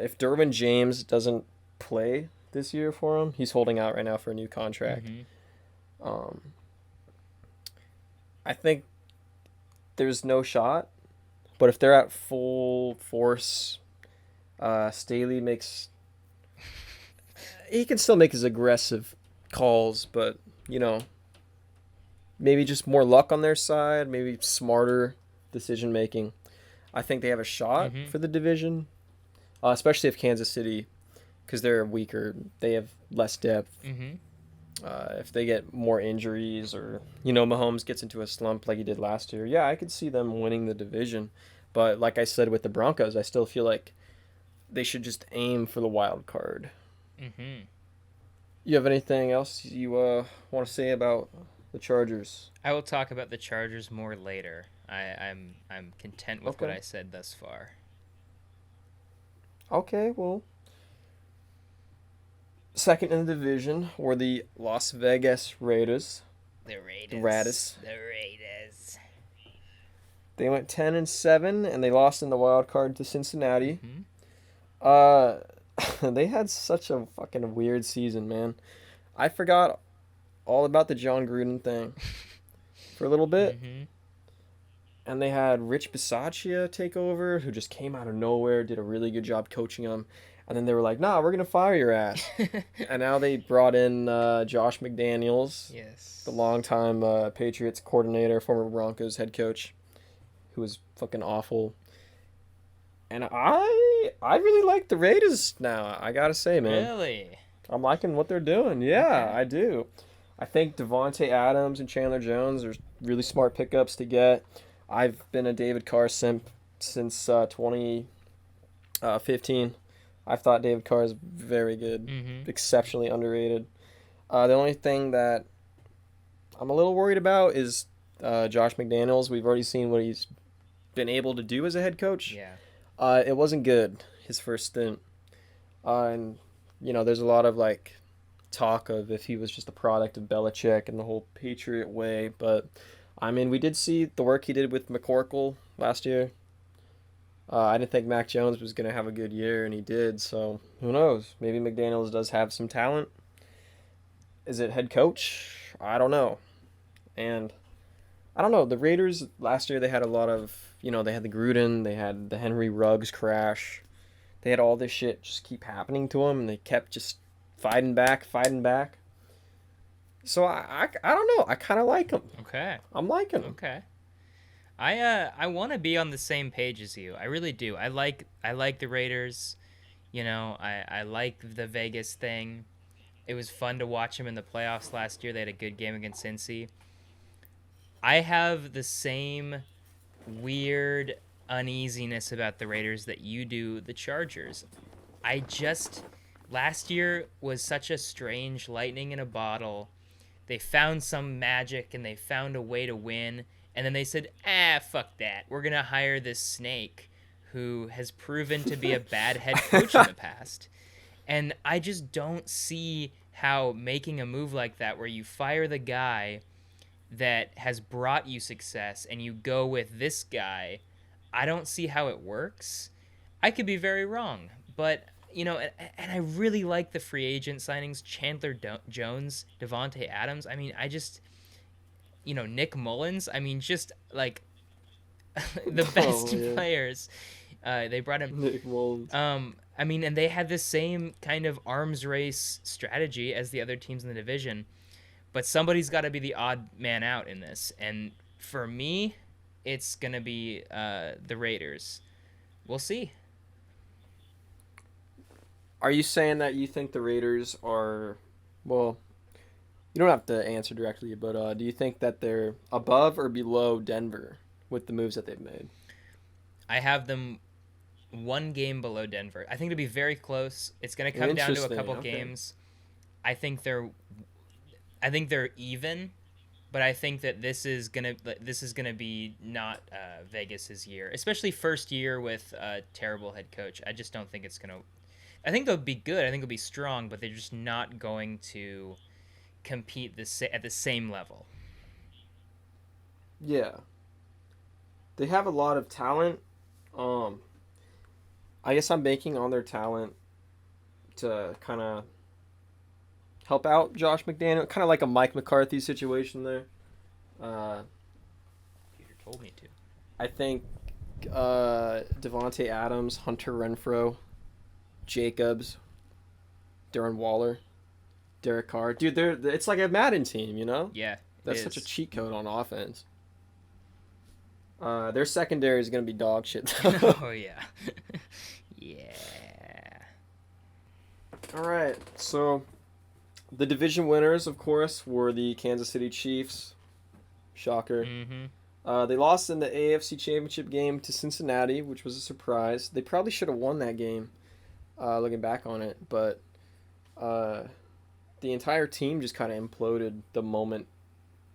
If Derwin James doesn't play this year for him, he's holding out right now for a new contract. I think there's no shot, but if they're at full force, Staley he can still make his aggressive calls, but maybe just more luck on their side, maybe smarter decision making. I think they have a shot for the division, especially if Kansas City, because they're weaker, they have less depth. If they get more injuries, or Mahomes gets into a slump like he did last year, yeah, I could see them winning the division. But like I said with the Broncos, I still feel like they should just aim for the wild card. You have anything else you want to say about the Chargers? I will talk about the Chargers more later. I'm content with what I said thus far. Okay, well, second in the division were the Las Vegas Raiders. The Raiders. The Raiders. The Raiders. They went 10-7, and they lost in the wild card to Cincinnati. They had such a fucking weird season, man. I forgot all about the John Gruden thing for a little bit. And they had Rich Bisaccia take over, who just came out of nowhere, did a really good job coaching them. And then they were like, nah, we're going to fire your ass. And now they brought in Josh McDaniels, the longtime Patriots coordinator, former Broncos head coach, who was fucking awful. And I really like the Raiders now. I gotta say, man, Really? I'm liking what they're doing. Yeah, Okay. I do. I think Devonte Adams and Chandler Jones are really smart pickups to get. I've been a David Carr simp since 2015. I've thought David Carr is very good, Mm-hmm. exceptionally underrated. The only thing that I'm a little worried about is Josh McDaniels. We've already seen what he's been able to do as a head coach. Yeah. It wasn't good his first stint, and there's a lot of like talk of if he was just a product of Belichick and the whole Patriot way. But I mean, we did see the work he did with McCorkle last year. I didn't think Mac Jones was going to have a good year, and he did. So who knows? Maybe McDaniels does have some talent. Is it head coach? I don't know. And I don't know. The Raiders last year, they had a lot of, they had the Gruden, they had the Henry Ruggs crash. They had all this shit just keep happening to them, and they kept just fighting back, fighting back. So I don't know. I kind of like them. Okay. I'm liking them. Okay. I want to be on the same page as you. I really do. I like the Raiders. I like the Vegas thing. It was fun to watch them in the playoffs last year. They had a good game against Cincy. I have the same weird uneasiness about the Raiders that you do the Chargers. I just last year was such a strange lightning in a bottle. They found some magic and they found a way to win, and then they said, fuck that. We're going to hire this snake who has proven to be a bad head coach in the past. And I just don't see how making a move like that where you fire the guy that has brought you success and you go with this guy, I don't see how it works. I could be very wrong, but and I really like the free agent signings: Chandler Jones, Devonte Adams. I mean, I just Nick Mullins. I mean, just like the best Oh, yeah. players. They brought him. Nick Mullins. I mean, and they had the same kind of arms race strategy as the other teams in the division, but somebody's got to be the odd man out in this. And for me, it's gonna be the Raiders. We'll see. Are you saying that you think the Raiders are, well, you don't have to answer directly, but do you think that they're above or below Denver with the moves that they've made? I have them one game below Denver. I think it'll be very close. It's going to come down to a Interesting, couple okay. games. I think they're even, but I think that this is gonna be not Vegas's year, especially first year with a terrible head coach. I just don't think it's gonna. I think they'll be good. I think they'll be strong, but they're just not going to compete at the same level. Yeah. They have a lot of talent. Um, I guess I'm banking on their talent to kind of help out Josh McDaniel, kind of like a Mike McCarthy situation there. Peter told me to. I think Devonte Adams, Hunter Renfro, Jacobs, Darren Waller, Derek Carr. Dude, it's like a Madden team, Yeah, That's such a cheat code on offense. Their secondary is going to be dog shit. Oh yeah, yeah. All right, so the division winners, of course, were the Kansas City Chiefs. Shocker. Mm-hmm. They lost in the AFC Championship game to Cincinnati, which was a surprise. They probably should have won that game, looking back on it. But the entire team just kind of imploded the moment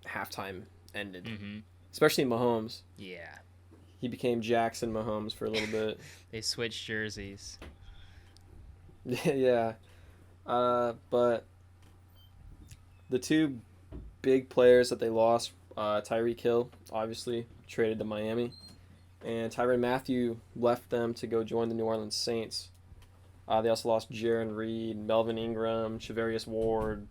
halftime ended, Mm-hmm. especially Mahomes. Yeah. He became Jackson Mahomes for a little bit. They switched jerseys. Yeah. But the two big players that they lost, Tyreek Hill, obviously, traded to Miami. And Tyrann Mathieu left them to go join the New Orleans Saints. They also lost Jaron Reed, Melvin Ingram, Charvarius Ward.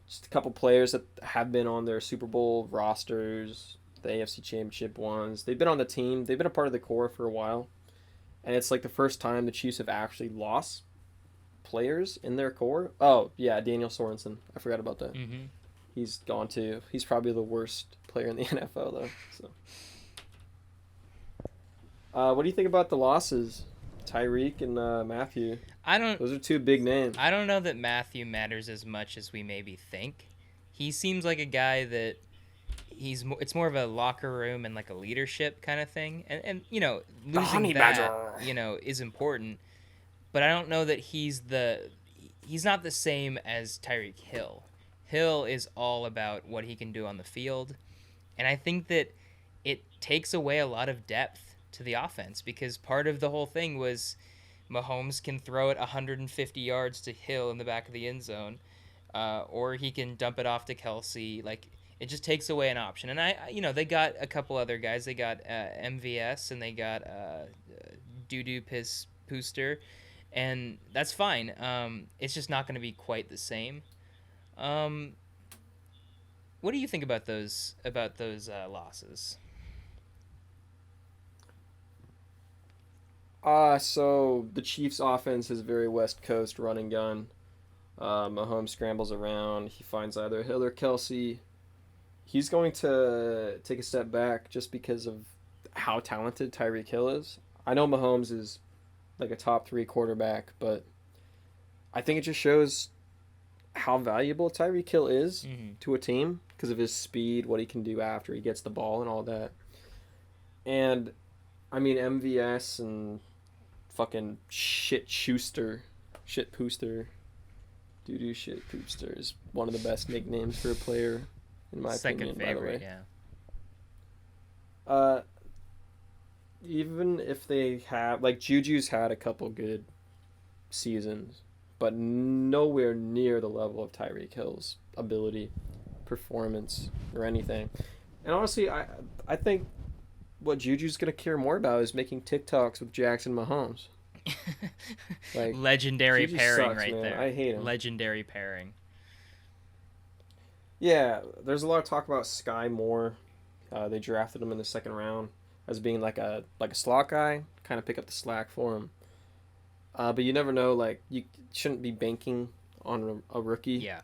Just a couple players that have been on their Super Bowl rosters, the AFC Championship ones. They've been on the team. They've been a part of the core for a while. And it's like the first time the Chiefs have actually lost players in their core. Oh, yeah, Daniel Sorensen. I forgot about that. Mm-hmm. He's gone too. He's probably the worst player in the NFL, though. What do you think about the losses? Tyreek and Matthew. I don't Those are two big names. I don't know that Matthew matters as much as we maybe think. He seems like a guy that it's more of a locker room and like a leadership kind of thing. And losing honey that, badger. is important. But I don't know that he's not the same as Tyreek Hill. Hill is all about what he can do on the field. And I think that it takes away a lot of depth to the offense because part of the whole thing was Mahomes can throw it 150 yards to Hill in the back of the end zone, or he can dump it off to Kelsey. Like, it just takes away an option. And they got a couple other guys. They got MVS and they got Doo Piss Pooster, and that's fine. It's just not going to be quite the same. What do you think about those losses? So the Chiefs' offense is very West Coast run and gun. Mahomes scrambles around. He finds either Hill or Kelsey. He's going to take a step back just because of how talented Tyreek Hill is. I know Mahomes is like a top 3 quarterback, but I think it just shows how valuable Tyreek Hill is to a team because of his speed, what he can do after he gets the ball and all that. And, I mean, MVS and fucking shit Pooster, doo-doo shit Poopster is one of the best nicknames for a player, in my opinion, Second favorite, by the way. Even if they have, like, Juju's had a couple good seasons, but nowhere near the level of Tyreek Hill's ability, performance, or anything. And honestly, I think what Juju's going to care more about is making TikToks with Jackson Mahomes. Like, legendary Juju pairing sucks, right man. there. I hate him. Legendary pairing. Yeah, there's a lot of talk about Sky Moore. They drafted him in the second round as being like a slot guy, kind of pick up the slack for him. But you never know. Like, you shouldn't be banking on a rookie. Yeah.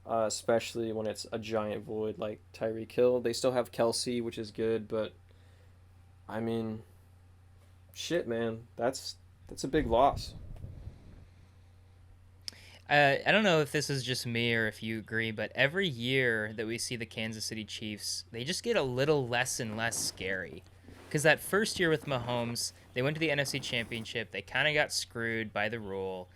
Especially when it's a giant void like Tyreek Hill. They still have Kelsey, which is good, but I mean, shit, man, that's a big loss. I don't know if this is just me or if you agree, but every year that we see the Kansas City Chiefs, they just get a little less and less scary. Because that first year with Mahomes, they went to the NFC Championship. They kind of got screwed by the rule.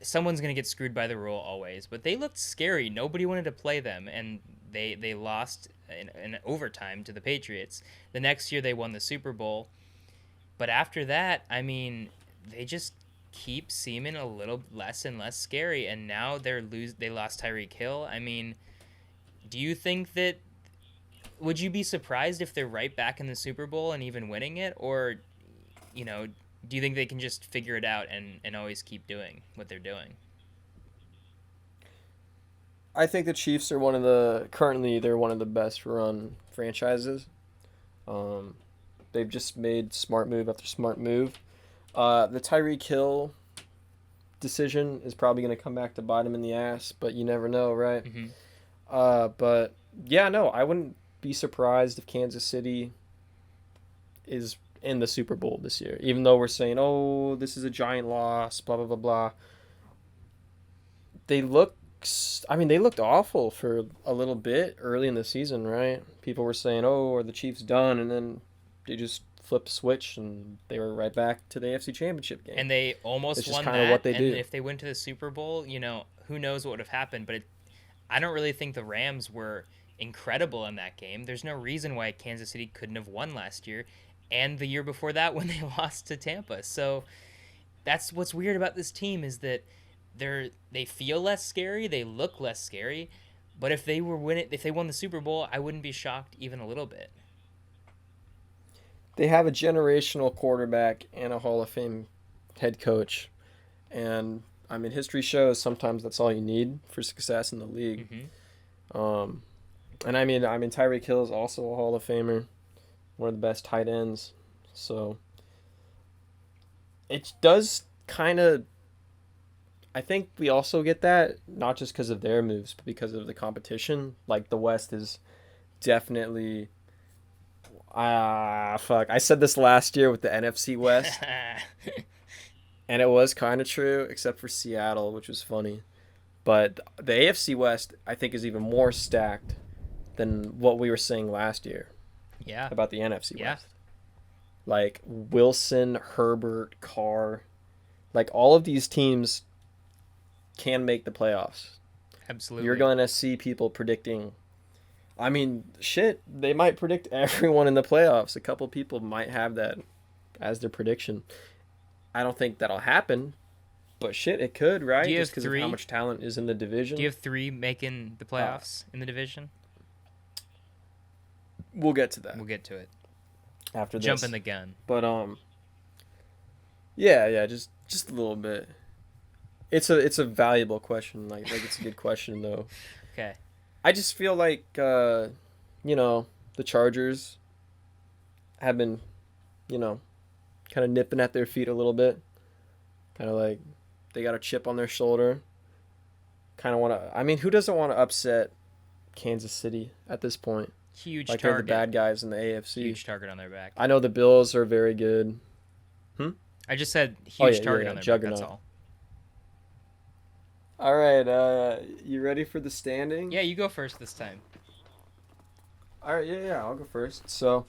Someone's going to get screwed by the rule always. But they looked scary. Nobody wanted to play them, and they lost in overtime to the Patriots. The next year, they won the Super Bowl. But after that, I mean, they just keep seeming a little less and less scary, and now they lost Tyreek Hill. I mean, do you think that would you be surprised if they're right back in the Super Bowl and even winning it, or do you think they can just figure it out and always keep doing what they're doing? I think the Chiefs are currently they're one of the best run franchises. They've just made smart move after smart move. The Tyreek Hill decision is probably going to come back to bite him in the ass, but you never know, right? Mm-hmm. But yeah, no, I wouldn't be surprised if Kansas City is in the Super Bowl this year, even though we're saying, oh, this is a giant loss, blah, blah, blah, blah. They looked awful for a little bit early in the season, right? People were saying, oh, are the Chiefs done? And then they just flipped a switch and they were right back to the AFC Championship game. And they almost it's just won kind that. Of what they and do. If they went to the Super Bowl, who knows what would have happened. But I don't really think the Rams were incredible in that game. There's no reason why Kansas City couldn't have won last year and the year before that when they lost to Tampa. So that's what's weird about this team is that they feel less scary, they look less scary, but if they won the Super Bowl, I wouldn't be shocked even a little bit. They have a generational quarterback and a Hall of Fame head coach, and I mean history shows sometimes that's all you need for success in the league. Mm-hmm. And I mean Tyreek Hill is also a Hall of Famer, one of the best tight ends. So it does kind of. I think we also get that not just because of their moves, but because of the competition. Like the West is definitely. Fuck. I said this last year with the NFC West, and it was kind of true, except for Seattle, which was funny. But the AFC West, I think, is even more stacked than what we were saying last year Yeah. about the NFC Yeah. West. Like Wilson, Herbert, Carr, like all of these teams can make the playoffs. Absolutely. You're going to see people predicting. I mean, shit, they might predict everyone in the playoffs. A couple people might have that as their prediction. I don't think that'll happen, but shit, it could, right? Do you have Just because of three? how much talent is in the division. Do you have 3 making the playoffs in the division? We'll get to that We'll get to it. after this. Jumping the gun. But yeah, just a little bit. It's a valuable question. Like it's a good question though. Okay. I just feel like the Chargers have been, kind of nipping at their feet a little bit. Kind of like they got a chip on their shoulder. Kind of want to. I mean, who doesn't want to upset Kansas City at this point? Huge Like they're target. the bad guys in the AFC. Huge target on their back. I know the Bills are very good. I just said huge yeah, target yeah, on their juggernaut. back. That's all. All right, you ready for the standing? Yeah, you go first this time. All right, yeah, I'll go first. So,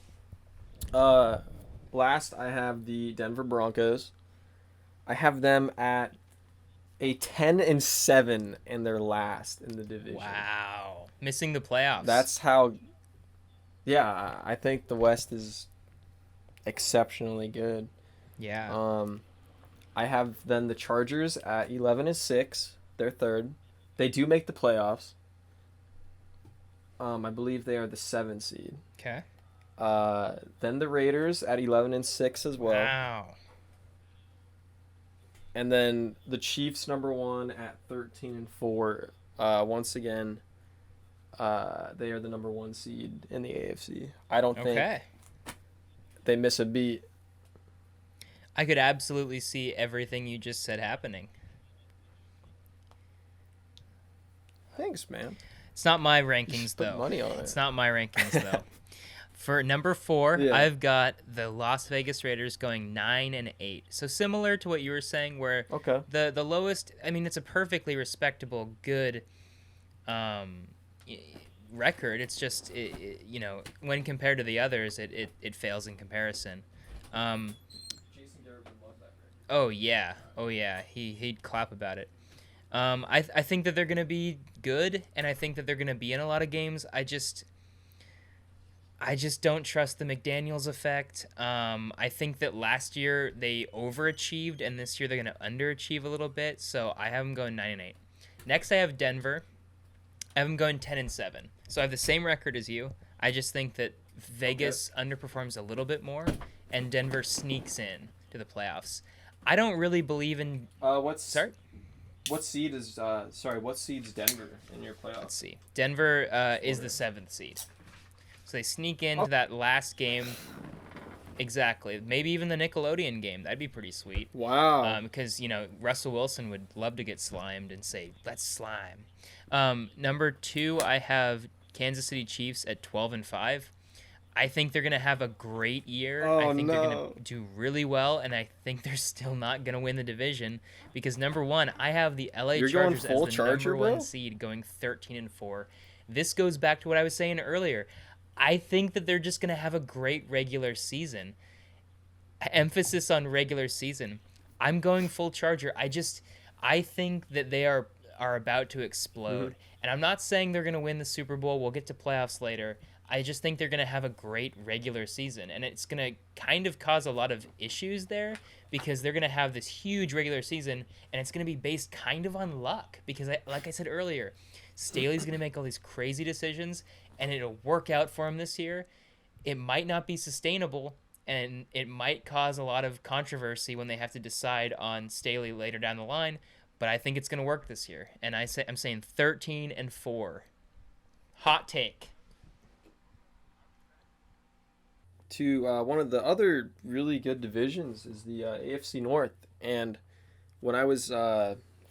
last I have the Denver Broncos. I have them at a 10-7, and they're last in the division. Wow. Missing the playoffs. That's how. Yeah, I think the West is exceptionally good. Yeah. I have then the Chargers at 11-6. They're third. They do make the playoffs. I believe they are the 7 seed. Okay. Then the Raiders at 11-6 as well. Wow. And then the Chiefs number 1 at 13-4. Once again, they are the number 1 seed in the AFC. I don't think Okay. they miss a beat. I could absolutely see everything you just said happening. Thanks, man. It's not my rankings Just put though. money on it. It's not my rankings though. For number 4, Yeah. I've got the Las Vegas Raiders going 9-8. So similar to what you were saying, where Okay. the lowest. I mean, it's a perfectly respectable, good record. It's just when compared to the others, it fails in comparison. Oh yeah, he'd clap about it. I think that they're gonna be good, and I think that they're gonna be in a lot of games. I just don't trust the McDaniels effect. I think that last year they overachieved, and this year they're gonna underachieve a little bit. So I have them going 9-8. Next, I have Denver. I have them going 10-7. So I have the same record as you. I just think that Vegas underperforms a little bit more, and Denver sneaks in to the playoffs. I don't really believe in. What seed is what seed's Denver in your playoffs? Let's see. Denver is the 7th seed. So they sneak into that last game. Exactly. Maybe even the Nickelodeon game. That'd be pretty sweet. Wow. Because, Russell Wilson would love to get slimed and say, let's slime. Number 2, I have Kansas City Chiefs at 12-5. I think they're going to have a great year. Oh, I think they're no. going to do really well, and I think they're still not going to win the division because, number 1, I have the LA You're going Chargers as full the Charger, number 1 bro? seed going 13-4. This goes back to what I was saying earlier. I think that they're just going to have a great regular season. Emphasis on regular season. I'm going full Charger. I think that they are about to explode. And I'm not saying they're going to win the Super Bowl. We'll get to playoffs later. I just think they're going to have a great regular season. And it's going to kind of cause a lot of issues there because they're going to have this huge regular season, and it's going to be based kind of on luck. Because, like I said earlier, Staley's going to make all these crazy decisions, and it'll work out for him this year. It might not be sustainable, and it might cause a lot of controversy when they have to decide on Staley later down the line. But I think it's going to work this year. And I'm saying 13-4. Hot take. To one of the other really good divisions is the AFC North. And when I was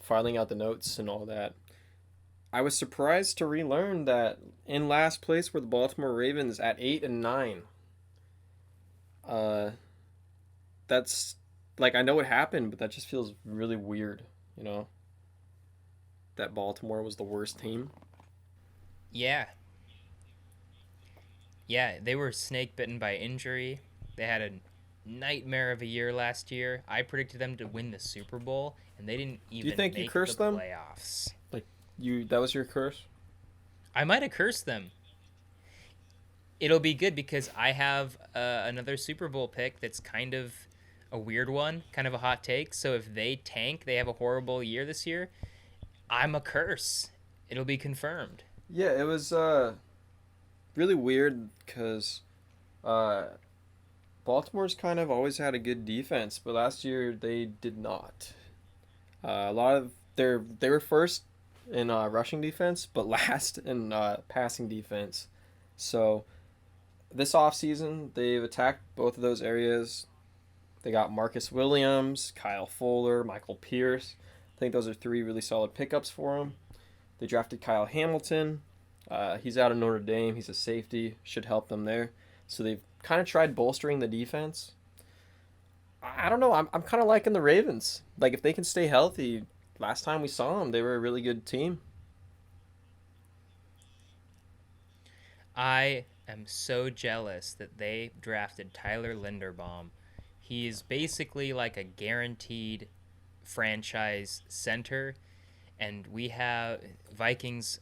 filing out the notes and all that, I was surprised to relearn that in last place were the Baltimore Ravens at 8-9. Uh, that's like I know what happened, but that just feels really weird. You know, that Baltimore was the worst team. Yeah. Yeah, they were snake bitten by injury. They had a nightmare of a year last year. I predicted them to win the Super Bowl, and they didn't Do you even think you make the cursed them? playoffs. Like that was your curse? I might have cursed them. It'll be good because I have another Super Bowl pick that's kind of a weird one, kind of a hot take. So if they tank, they have a horrible year this year, I'm a curse. It'll be confirmed. Yeah, it was really weird because uh, Baltimore's kind of always had a good defense, but last year they did not. A lot of they were first in rushing defense, but last in passing defense. So this offseason, they've attacked both of those areas. They got Marcus Williams, Kyle Fuller, Michael Pierce. I think those are three really solid pickups for them. They drafted Kyle Hamilton. He's out of Notre Dame. He's a safety. Should help them there. So they've kind of tried bolstering the defense. I don't know. I'm kind of liking the Ravens. Like, if they can stay healthy, last time we saw them, they were a really good team. I am so jealous that they drafted Tyler Linderbaum. He's basically like a guaranteed franchise center, and we have Vikings.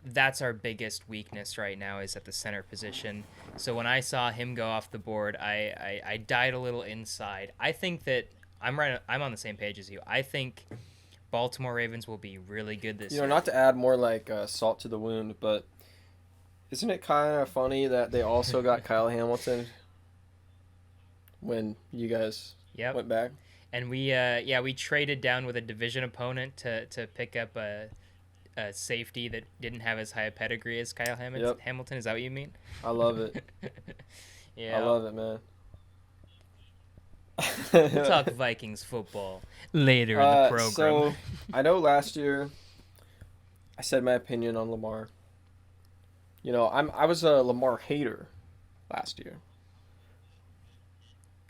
That's our biggest weakness right now is at the center position. So when I saw him go off the board, I died a little inside. I think that I'm right. I'm on the same page as you. I think Baltimore Ravens will be really good this You know, year. not to add more like salt to the wound, but isn't it kind of funny that they also got Kyle Hamilton when you guys Yep. went back? And we traded down with a division opponent to pick up a safety that didn't have as high a pedigree as Kyle Hamilton. Yep. Hamilton, is that what you mean? I love it. Yeah. I love it, man. We'll talk Vikings football later in the program. So I know last year I said my opinion on Lamar. You know, I was a Lamar hater last year.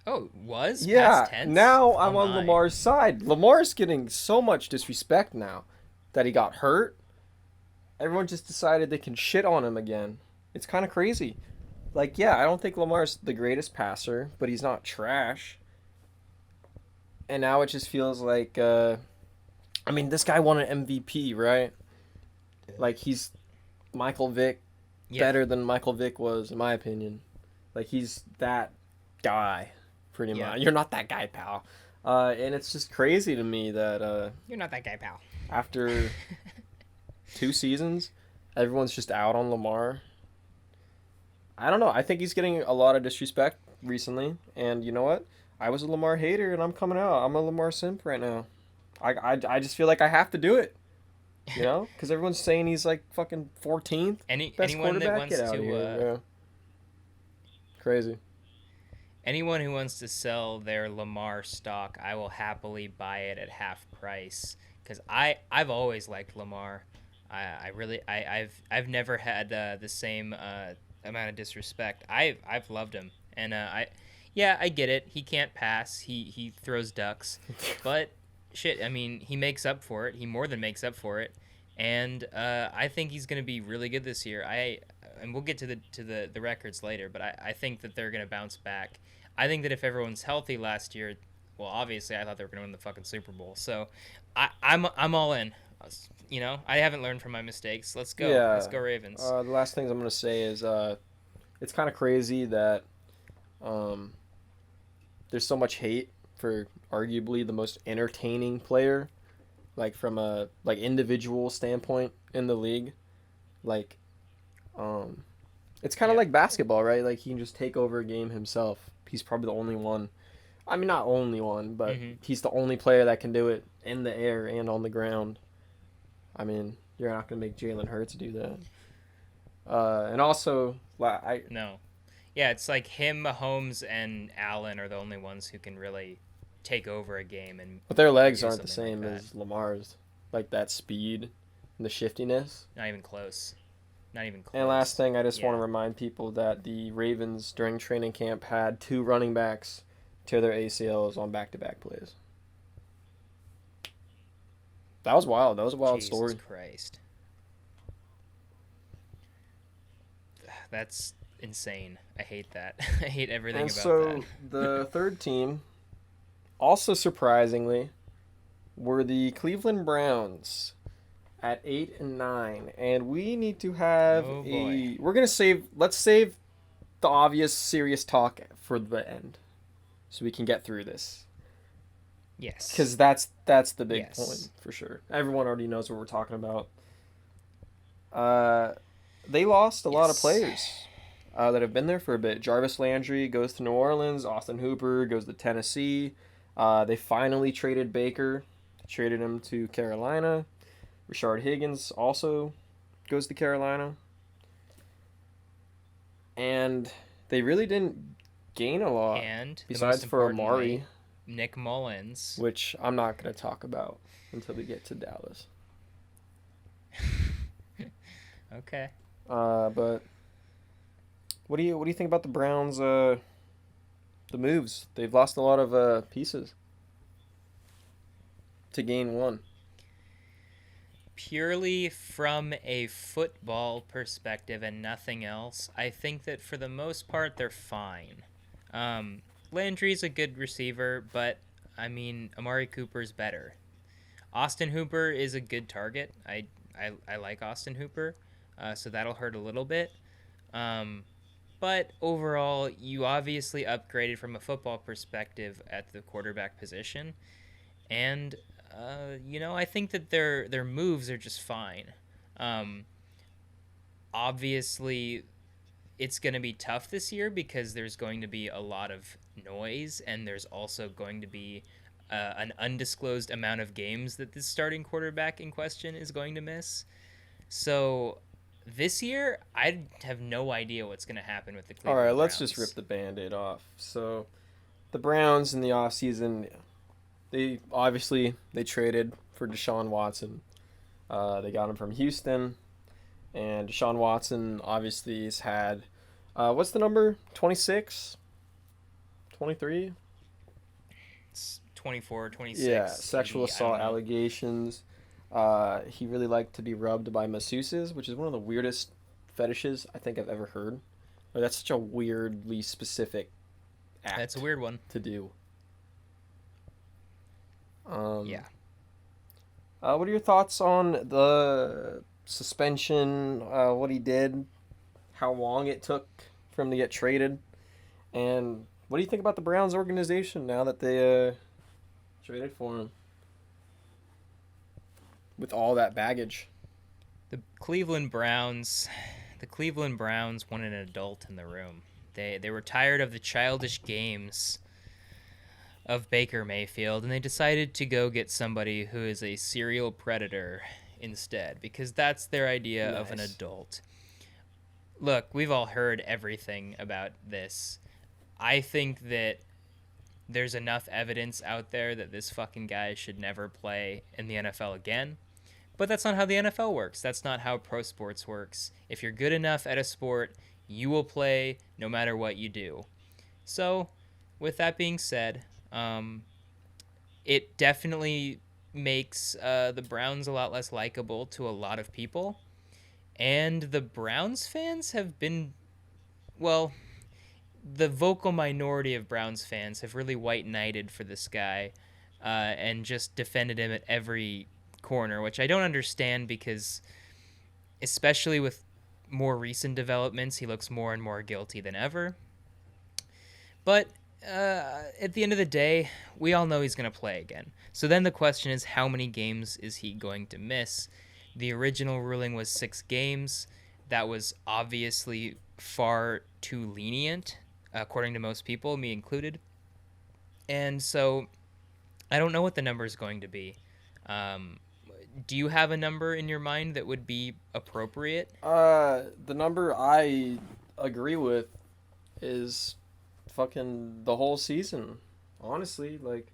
Oh, was? Yeah, Past tense? now Oh I'm on my. Lamar's side. Lamar's getting so much disrespect now that he got hurt. Everyone just decided they can shit on him again. It's kind of crazy. Like, yeah, I don't think Lamar's the greatest passer, but he's not trash. And now it just feels like, I mean, this guy won an MVP, right? Like, he's Michael Vick, Yeah. better than Michael Vick was, in my opinion. Like, he's that guy, pretty Yeah. much. You're not that guy, pal. And it's just crazy to me that You're not that guy, pal. after 2 seasons, everyone's just out on Lamar. I don't know. I think he's getting a lot of disrespect recently. And you know what? I was a Lamar hater, and I'm coming out. I'm a Lamar simp right now. I just feel like I have to do it. You know? Because everyone's saying he's like fucking 14th. Best Anyone that quarterback. wants Get out of to here, bro. Crazy. anyone who wants to sell their Lamar stock, I will happily buy it at half price because I've always liked Lamar. I've never had the same amount of disrespect. I've loved him, and I get it. He can't pass. He throws ducks, but shit. I mean, he makes up for it. He more than makes up for it, and I think he's gonna be really good this year. And we'll get to the records later, but I think that they're gonna bounce back. I think that if everyone's healthy last year, well, obviously I thought they were gonna win the fucking Super Bowl. So I'm all in. You know, I haven't learned from my mistakes. Let's go. Yeah. Let's go Ravens. The last things I'm going to say is it's kind of crazy that there's so much hate for arguably the most entertaining player, like from a individual standpoint in the league. Like, it's kind of Yeah. like basketball, right? Like he can just take over a game himself. He's probably the only one. I mean, not only one, but he's the only player that can do it in the air and on the ground. I mean, you're not going to make Jalen Hurts do that. And also, No. Yeah, it's like him, Mahomes, and Allen are the only ones who can really take over a game. But their legs do aren't the something same like that. as Lamar's. Like that speed and the shiftiness. Not even close. Not even close. And last thing, I just want to Yeah. remind people that the Ravens during training camp had 2 running backs tear their ACLs on back-to-back plays. That was wild. That was a wild Jesus story. Christ. That's insane. I hate that. I hate everything And about so that. the third team, also surprisingly, were the Cleveland Browns at 8-9, and we need to have Oh, boy. We're gonna save. Let's save the obvious, serious talk for the end, so we can get through this. Yes. Because that's the big Yes. point for sure. Everyone already knows what we're talking about. They lost a lot of Yes. players that have been there for a bit. Jarvis Landry goes to New Orleans. Austin Hooper goes to Tennessee. They finally traded Baker. Traded him to Carolina. Rashard Higgins also goes to Carolina. And they really didn't gain a lot. And besides for Amari, Nick Mullins. which I'm not going to talk about until we get to Dallas. Okay. But what do you think about the Browns? The moves, they've lost a lot of pieces to gain one. Purely from a football perspective and nothing else, I think that for the most part they're fine. Landry's a good receiver, but I mean Amari Cooper's better. Austin Hooper is a good target. I like Austin Hooper, so that'll hurt a little bit. But overall, you obviously upgraded from a football perspective at the quarterback position, and I think that their moves are just fine. Obviously, it's going to be tough this year because there's going to be a lot of noise, and there's also going to be an undisclosed amount of games that this starting quarterback in question is going to miss. So this year, I have no idea what's going to happen with the All Cleveland right, Browns. let's just rip the Band-Aid off. So the Browns in the offseason, they traded for Deshaun Watson. They got him from Houston, and Deshaun Watson obviously has had what's the number? 26? 23? It's 24, 26. Yeah, sexual 80, I assault don't know. allegations. He really liked to be rubbed by masseuses, which is one of the weirdest fetishes I think I've ever heard. Like, that's such a weirdly specific act That's a weird one. to do. Yeah. What are your thoughts on the suspension? What he did? How long it took for him to get traded? And what do you think about the Browns organization now that they traded for him? With all that baggage. The Cleveland Browns wanted an adult in the room. They were tired of the childish games of Baker Mayfield, and they decided to go get somebody who is a serial predator instead, because that's their idea of an Nice. adult. Look, we've all heard everything about this. I think that there's enough evidence out there that this fucking guy should never play in the NFL again. But that's not how the NFL works. That's not how pro sports works. If you're good enough at a sport, you will play no matter what you do. So, with that being said, it definitely makes the Browns a lot less likable to a lot of people. And the Browns fans have been, well, the vocal minority of Browns fans have really white knighted for this guy and just defended him at every corner, which I don't understand because, especially with more recent developments, he looks more and more guilty than ever. But at the end of the day, we all know he's going to play again. So then the question is, how many games is he going to miss? The original ruling was 6 games. That was obviously far too lenient, according to most people, me included. And so I don't know what the number is going to be. Do you have a number in your mind that would be appropriate? The number I agree with is fucking the whole season. Honestly, like,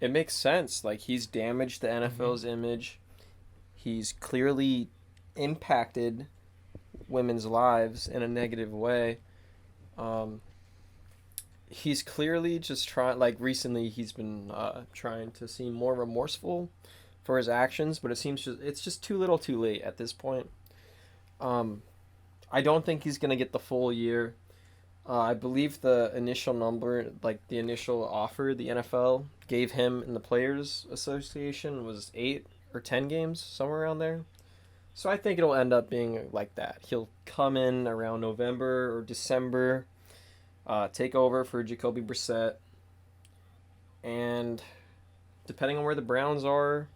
it makes sense. Like, he's damaged the NFL's image. He's clearly impacted women's lives in a negative way. He's clearly just trying, like recently he's been trying to seem more remorseful for his actions, but it's just too little too late at this point. I don't think he's going to get the full year. I believe the initial number, like the initial offer the NFL gave him in the Players Association was 8 or 10 games, somewhere around there. So I think it'll end up being like that. He'll come in around November or December, take over for Jacoby Brissett, and depending on where the Browns are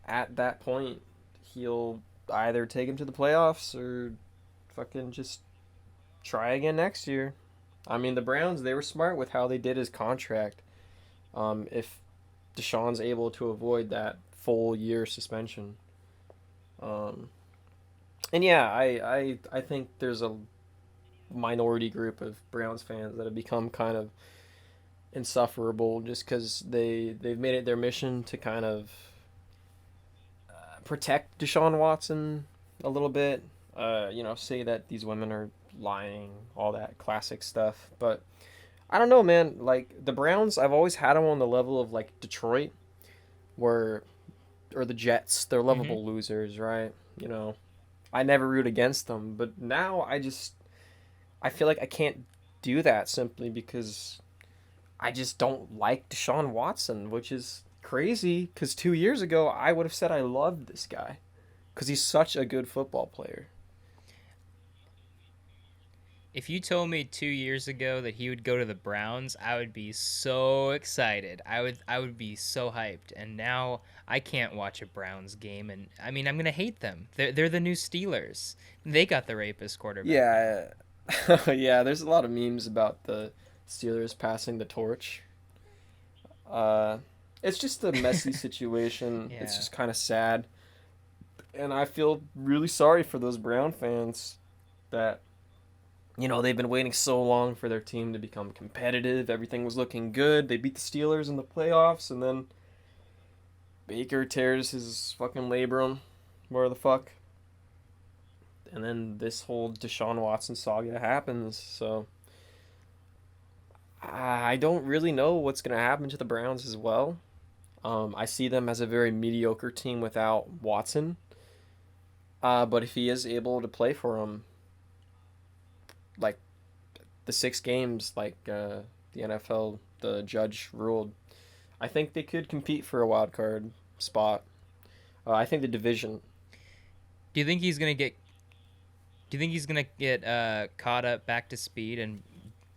at that point, he'll either take him to the playoffs or fucking just try again next year. I mean, the Browns, they were smart with how they did his contract. If Deshaun's able to avoid that full year suspension. And yeah, I think there's a minority group of Browns fans that have become kind of insufferable just because they've made it their mission to kind of protect Deshaun Watson a little bit. Say that these women are lying, all that classic stuff. But I don't know, man. Like the Browns, I've always had them on the level of like Detroit, or the Jets. They're lovable losers, right? I never root against them, but now I feel like I can't do that simply because I just don't like Deshaun Watson, which is crazy because 2 years ago I would have said I loved this guy because he's such a good football player. If you told me 2 years ago that he would go to the Browns, I would be so excited. I would be so hyped. And now I can't watch a Browns game, and I mean I'm gonna hate them. They're the new Steelers. They got the rapist quarterback. Yeah, yeah. There's a lot of memes about the Steelers passing the torch. It's just a messy situation. Yeah. It's just kind of sad, and I feel really sorry for those Brown fans that they've been waiting so long for their team to become competitive. Everything was looking good. They beat the Steelers in the playoffs, and then Baker tears his fucking labrum. Where the fuck? And then this whole Deshaun Watson saga happens. So I don't really know what's going to happen to the Browns as well. I see them as a very mediocre team without Watson. But if he is able to play for them, like the 6 games, like the NFL, the judge ruled, I think they could compete for a wild card spot. I think the division. Do you think he's gonna get? Do you think he's gonna get caught up back to speed and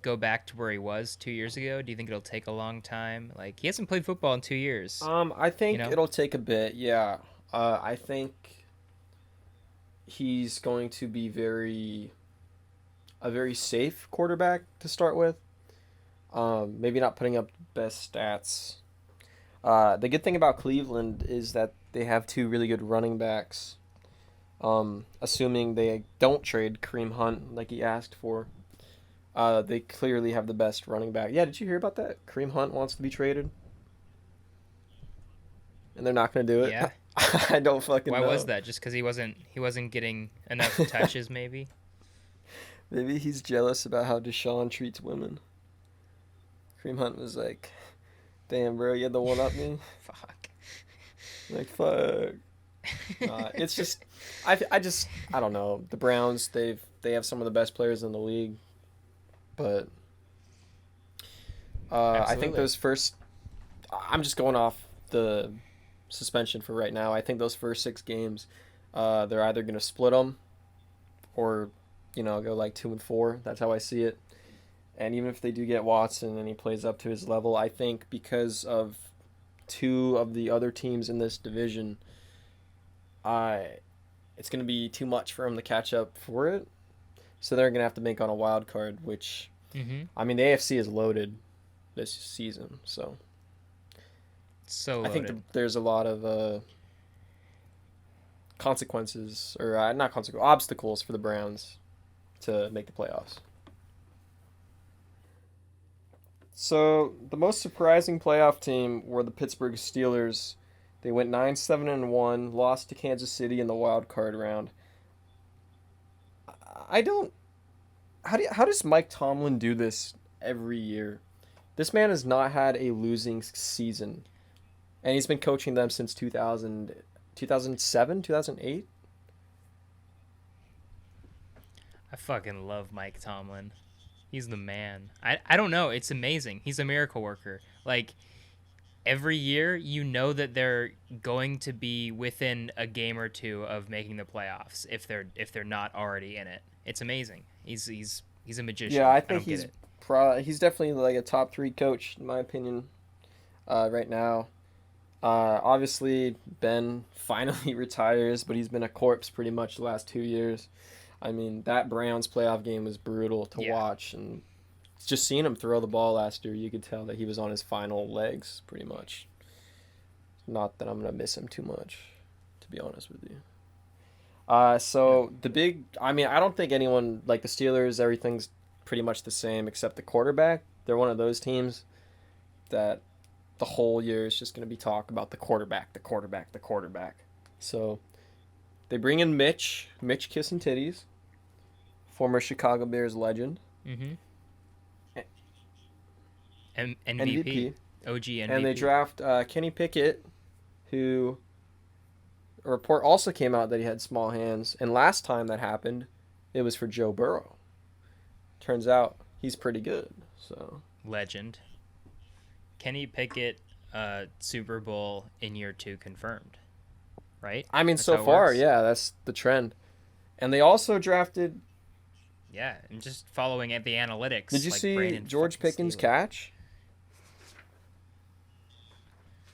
go back to where he was 2 years ago? Do you think it'll take a long time? Like he hasn't played football in 2 years. I think it'll take a bit. Yeah. I think he's going to be a very safe quarterback to start with. Maybe not putting up best stats. The good thing about Cleveland is that they have 2 really good running backs. Assuming they don't trade Kareem Hunt like he asked for. They clearly have the best running back. Yeah, did you hear about that? Kareem Hunt wants to be traded. And they're not going to do it? Yeah. I don't fucking know. Why was that? Just because he wasn't getting enough touches, maybe? Maybe he's jealous about how Deshaun treats women. Kareem Hunt was like, damn, bro, you had the one up me? Fuck. Like, fuck. It's just, I don't know. The Browns, they have some of the best players in the league. But I think those first, I'm just going off the suspension for right now. I think those first 6 games, they're either going to split them or go like 2-4. That's how I see it. And even if they do get Watson and he plays up to his level, I think because of 2 of the other teams in this division, it's going to be too much for him to catch up for it. So they're going to have to make on a wild card, which, I mean, the AFC is loaded this season. So loaded. I think there's a lot of consequences, or not consequences, obstacles for the Browns to make the playoffs. So the most surprising playoff team were the Pittsburgh Steelers. They went 9-7-1, lost to Kansas City in the wild card round. I don't. How does Mike Tomlin do this every year? This man has not had a losing season, and he's been coaching them since 2000, 2007, 2008. I fucking love Mike Tomlin. He's the man. I don't know. It's amazing. He's a miracle worker. Like, every year, you know that they're going to be within a game or two of making the playoffs if they're not already in it. It's amazing. He's a magician. Yeah, I don't think get it. he's definitely like a top 3 coach in my opinion, right now. Obviously Ben finally retires, but he's been a corpse pretty much the last 2 years. I mean, that Browns playoff game was brutal to watch, and just seeing him throw the ball last year, you could tell that he was on his final legs pretty much. Not that I'm gonna miss him too much, to be honest with you. I mean, I don't think anyone, like the Steelers, everything's pretty much the same except the quarterback. They're one of those teams that the whole year is just going to be talk about the quarterback, the quarterback, the quarterback. So they bring in Mitch Kissing Titties, former Chicago Bears legend. Mm-hmm. MVP. MVP. OG MVP. And they draft Kenny Pickett, who a report also came out that he had small hands. And last time that happened, it was for Joe Burrow. Turns out he's pretty good. So Legend. Kenny Pickett, Super Bowl in year 2 confirmed, right? I mean, That's so how it far, works? yeah, that's the trend. And they also drafted. Yeah, and just following at the analytics. Did you like see Brandon George fucking Pickens' Staley. catch?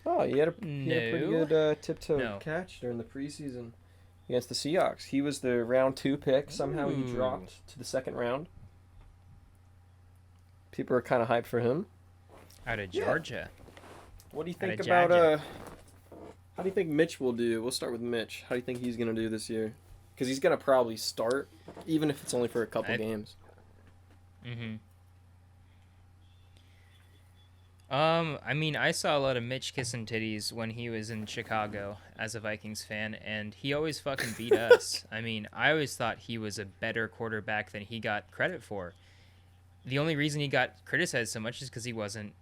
Oh, he had a pretty No. good tiptoe No. catch during the preseason against the Seahawks. He was the round 2 pick. Somehow he Ooh. dropped to the second round. People are kind of hyped for him. Out of Yeah. Georgia. What do you Outta think about Georgia. how do you think Mitch will do? We'll start with Mitch. How do you think he's going to do this year? Because he's going to probably start, even if it's only for a couple games. Mm-hmm. I mean, I saw a lot of Mitch kissing titties when he was in Chicago as a Vikings fan, and he always fucking beat us. I mean, I always thought he was a better quarterback than he got credit for. The only reason he got criticized so much is because he wasn't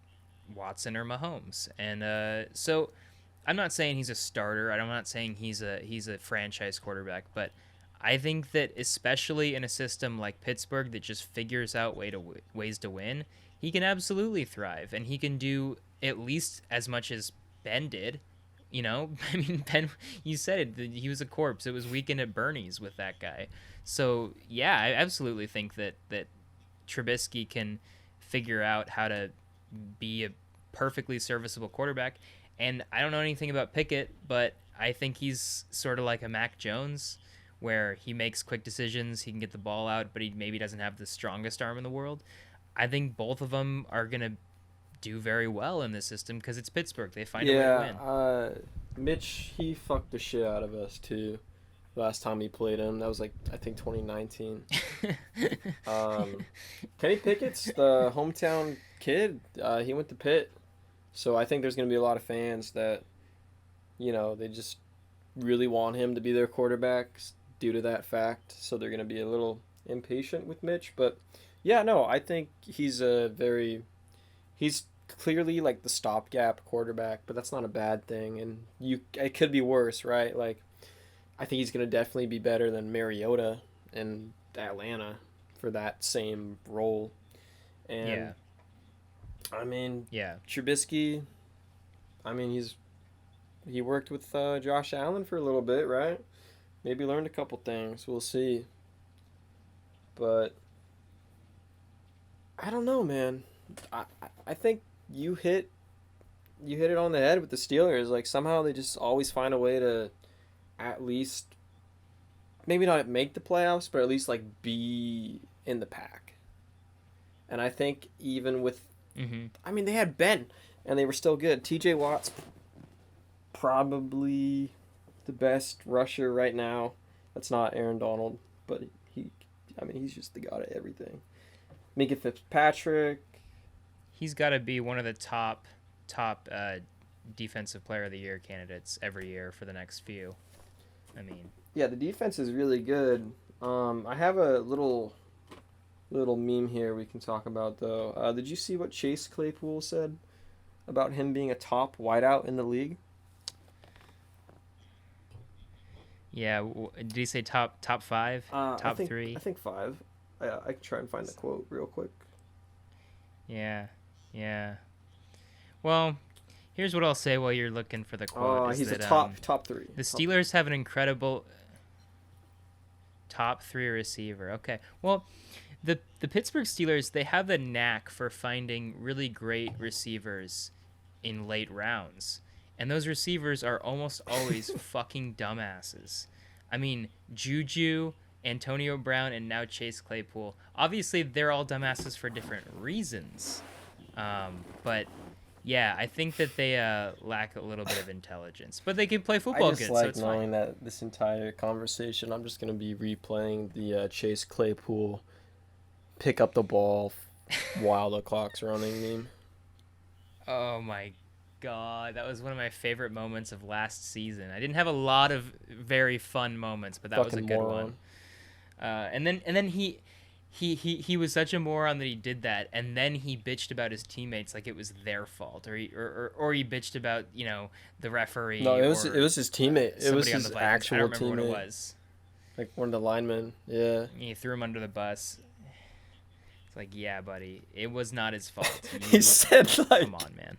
Watson or Mahomes, and so I'm not saying he's a starter. I'm not saying he's a franchise quarterback, but I think that especially in a system like Pittsburgh that just figures out ways to win, he can absolutely thrive, and he can do at least as much as Ben did. You know, I mean, Ben, you said it, he was a corpse. It was Weekend at Bernie's with that guy. So yeah, I absolutely think that Trubisky can figure out how to be a perfectly serviceable quarterback. And I don't know anything about Pickett, but I think he's sort of like a Mac Jones, where he makes quick decisions, he can get the ball out, but he maybe doesn't have the strongest arm in the world. I think both of them are going to do very well in this system because it's Pittsburgh. They find a way to win. Mitch, he fucked the shit out of us, too. Last time he played him. That was, like, I think 2019. Kenny Pickett's the hometown kid. He went to Pitt. So I think there's going to be a lot of fans that, you know, they just really want him to be their quarterback due to that fact. So they're going to be a little impatient with Mitch. But, yeah, no, I think he's he's clearly, like, the stopgap quarterback. But that's not a bad thing. And it could be worse, right? Like, I think he's going to definitely be better than Mariota in Atlanta for that same role. And Yeah. I mean, Yeah. Trubisky, I mean, he worked with Josh Allen for a little bit, right? Maybe learned a couple things. We'll see. But I don't know, man. I think you hit it on the head with the Steelers. Like, somehow they just always find a way to at least maybe not make the playoffs, but at least like be in the pack. And I think even with I mean, they had Ben, and they were still good. T.J. Watt's probably the best rusher right now. That's not Aaron Donald, but he's just the god of everything. Minka Fitzpatrick. He's got to be one of the top defensive player of the year candidates every year for the next few. I mean, Yeah, the defense is really good, I have a little meme here we can talk about though. Did you see what Chase Claypool said about him being a top wideout in the league? Yeah, did he say top five, I top think three? I think five. I can try and find the quote real quick. Yeah, yeah. Well, here's what I'll say while you're looking for the quote: is He's a that top three. the Steelers have an incredible top three receiver. Okay, well, the Pittsburgh Steelers, they have the knack for finding really great receivers in late rounds. And those receivers are almost always fucking dumbasses. I mean, Juju, Antonio Brown, and now Chase Claypool. Obviously, they're all dumbasses for different reasons. But yeah, I think that they lack a little bit of intelligence. But they can play football I just good, like so it's knowing fine. that this entire conversation, I'm just gonna be replaying the Chase Claypool pick up the ball while the clock's running meme. Oh my god, that was one of my favorite moments of last season. I didn't have a lot of very fun moments, but that was a Fucking good moron. one. And then he was such a moron that he did that, and then he bitched about his teammates like it was their fault, or he bitched about the referee. No, it or was his teammate. It was somebody on his the Vikings. I actual don't remember teammate, what it was. like one of the linemen. Yeah. He threw him under the bus. It's like, yeah, buddy, it was not his fault. He said like Come on, man.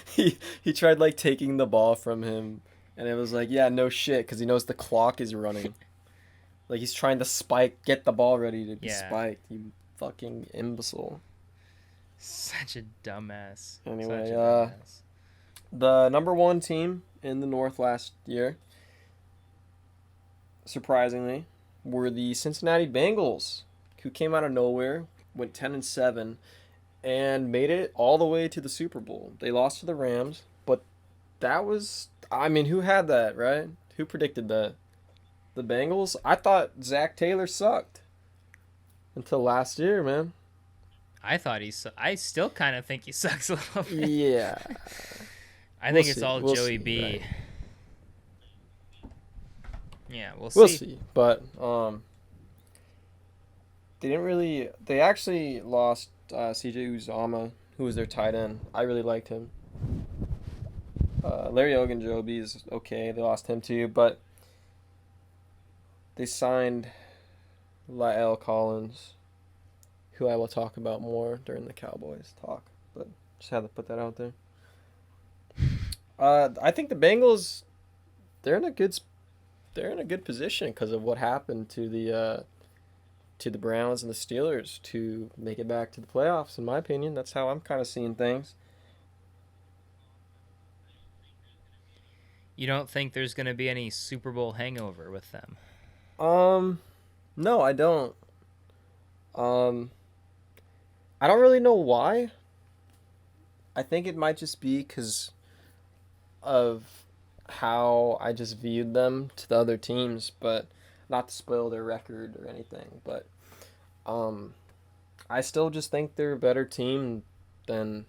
he tried like taking the ball from him, and it was like, yeah, no shit, because he knows the clock is running. Like he's trying to get the ball ready to be Yeah. spiked. You fucking imbecile. Such a dumbass. Anyway, Such a dumbass. The number one team in the North last year, surprisingly, were the Cincinnati Bengals, who came out of nowhere, went 10-7, and made it all the way to the Super Bowl. They lost to the Rams, but that was, I mean, who had that, right? Who predicted that? The Bengals? I thought Zach Taylor sucked until last year, man. I thought I still kind of think he sucks a little bit. Yeah. I think We'll it's see. all We'll Joey see, B. right. Yeah, we'll We'll see. see. But they actually lost CJ Uzama, who was their tight end. I really liked him. Larry Ogunjobi is okay. They lost him too, but they signed La'el Collins, who I will talk about more during the Cowboys talk. But just had to put that out there. I think the Bengals, they're in a good position because of what happened to the Browns and the Steelers to make it back to the playoffs. In my opinion, that's how I'm kind of seeing things. You don't think there's going to be any Super Bowl hangover with them? No, I don't. I don't really know why. I think it might just be because of how I just viewed them to the other teams, but not to spoil their record or anything. But I still just think they're a better team than,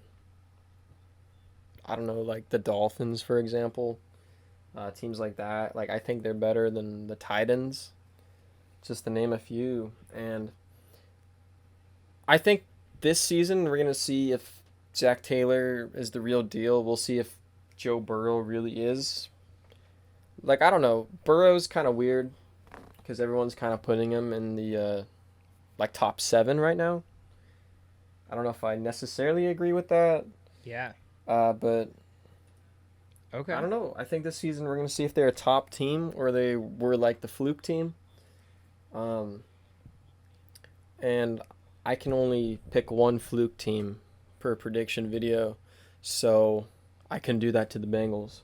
I don't know, like the Dolphins, for example. Teams like that. Like I think they're better than the Titans, just to name a few. And I think this season we're gonna see if Zach Taylor is the real deal. We'll see if Joe Burrow really is. Like I don't know, Burrow's kind of weird because everyone's kind of putting him in the like top 7 right now. I don't know if I necessarily agree with that. Yeah. But Okay. I don't know. I think this season we're gonna see if they're a top team or they were like the fluke team. And I can only pick one fluke team per prediction video, so I can do that to the Bengals.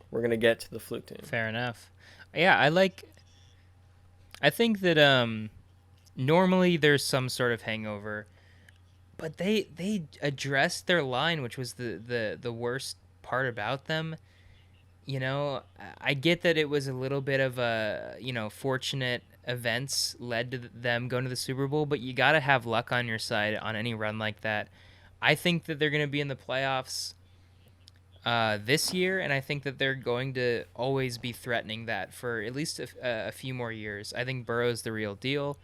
We're gonna get to the fluke team. Fair enough. Yeah, I think that normally there's some sort of hangover, but they addressed their line, which was the worst part about them. You know, I get that it was a little bit of a, fortunate events led to them going to the Super Bowl, but you got to have luck on your side on any run like that. I think that they're going to be in the playoffs. this year, and I think that they're going to always be threatening that for at least a few more years. I think Burrow's the real deal.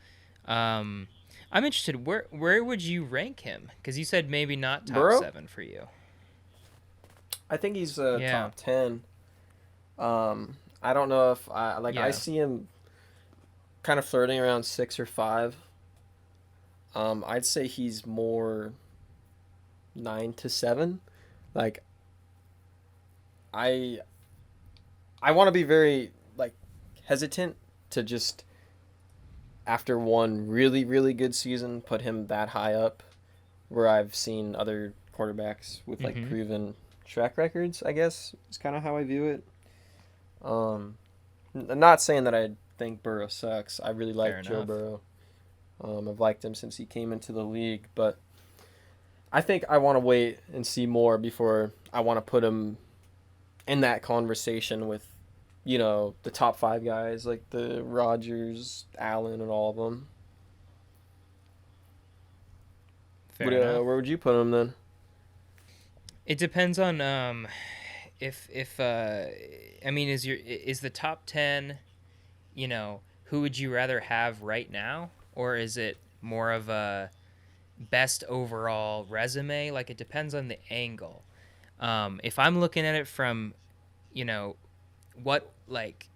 Um, I'm interested. Where would you rank him? Because you said maybe not top Burrow, 7 for you. I think he's Yeah. top 10. I don't know if I Yeah. see him kind of flirting around 6 or 5. I'd say he's more 9 to 7. Like I I want to be very like hesitant to just after one really really good season put him that high up where I've seen other quarterbacks with like Mm-hmm. proven track records, I guess is kind of how I view it. I'm not saying that I think Burrow sucks. I really Fair like Joe enough. Burrow. I've liked him since he came into the league, but I think I want to wait and see more before I want to put him in that conversation with, the top 5 guys like the Rodgers, Allen, and all of them. Fair enough. Where would you put him then? It depends on if I mean is the top 10, who would you rather have right now, or is it more of a best overall resume? Like, it depends on the angle. If I'm looking at it from, you know, what like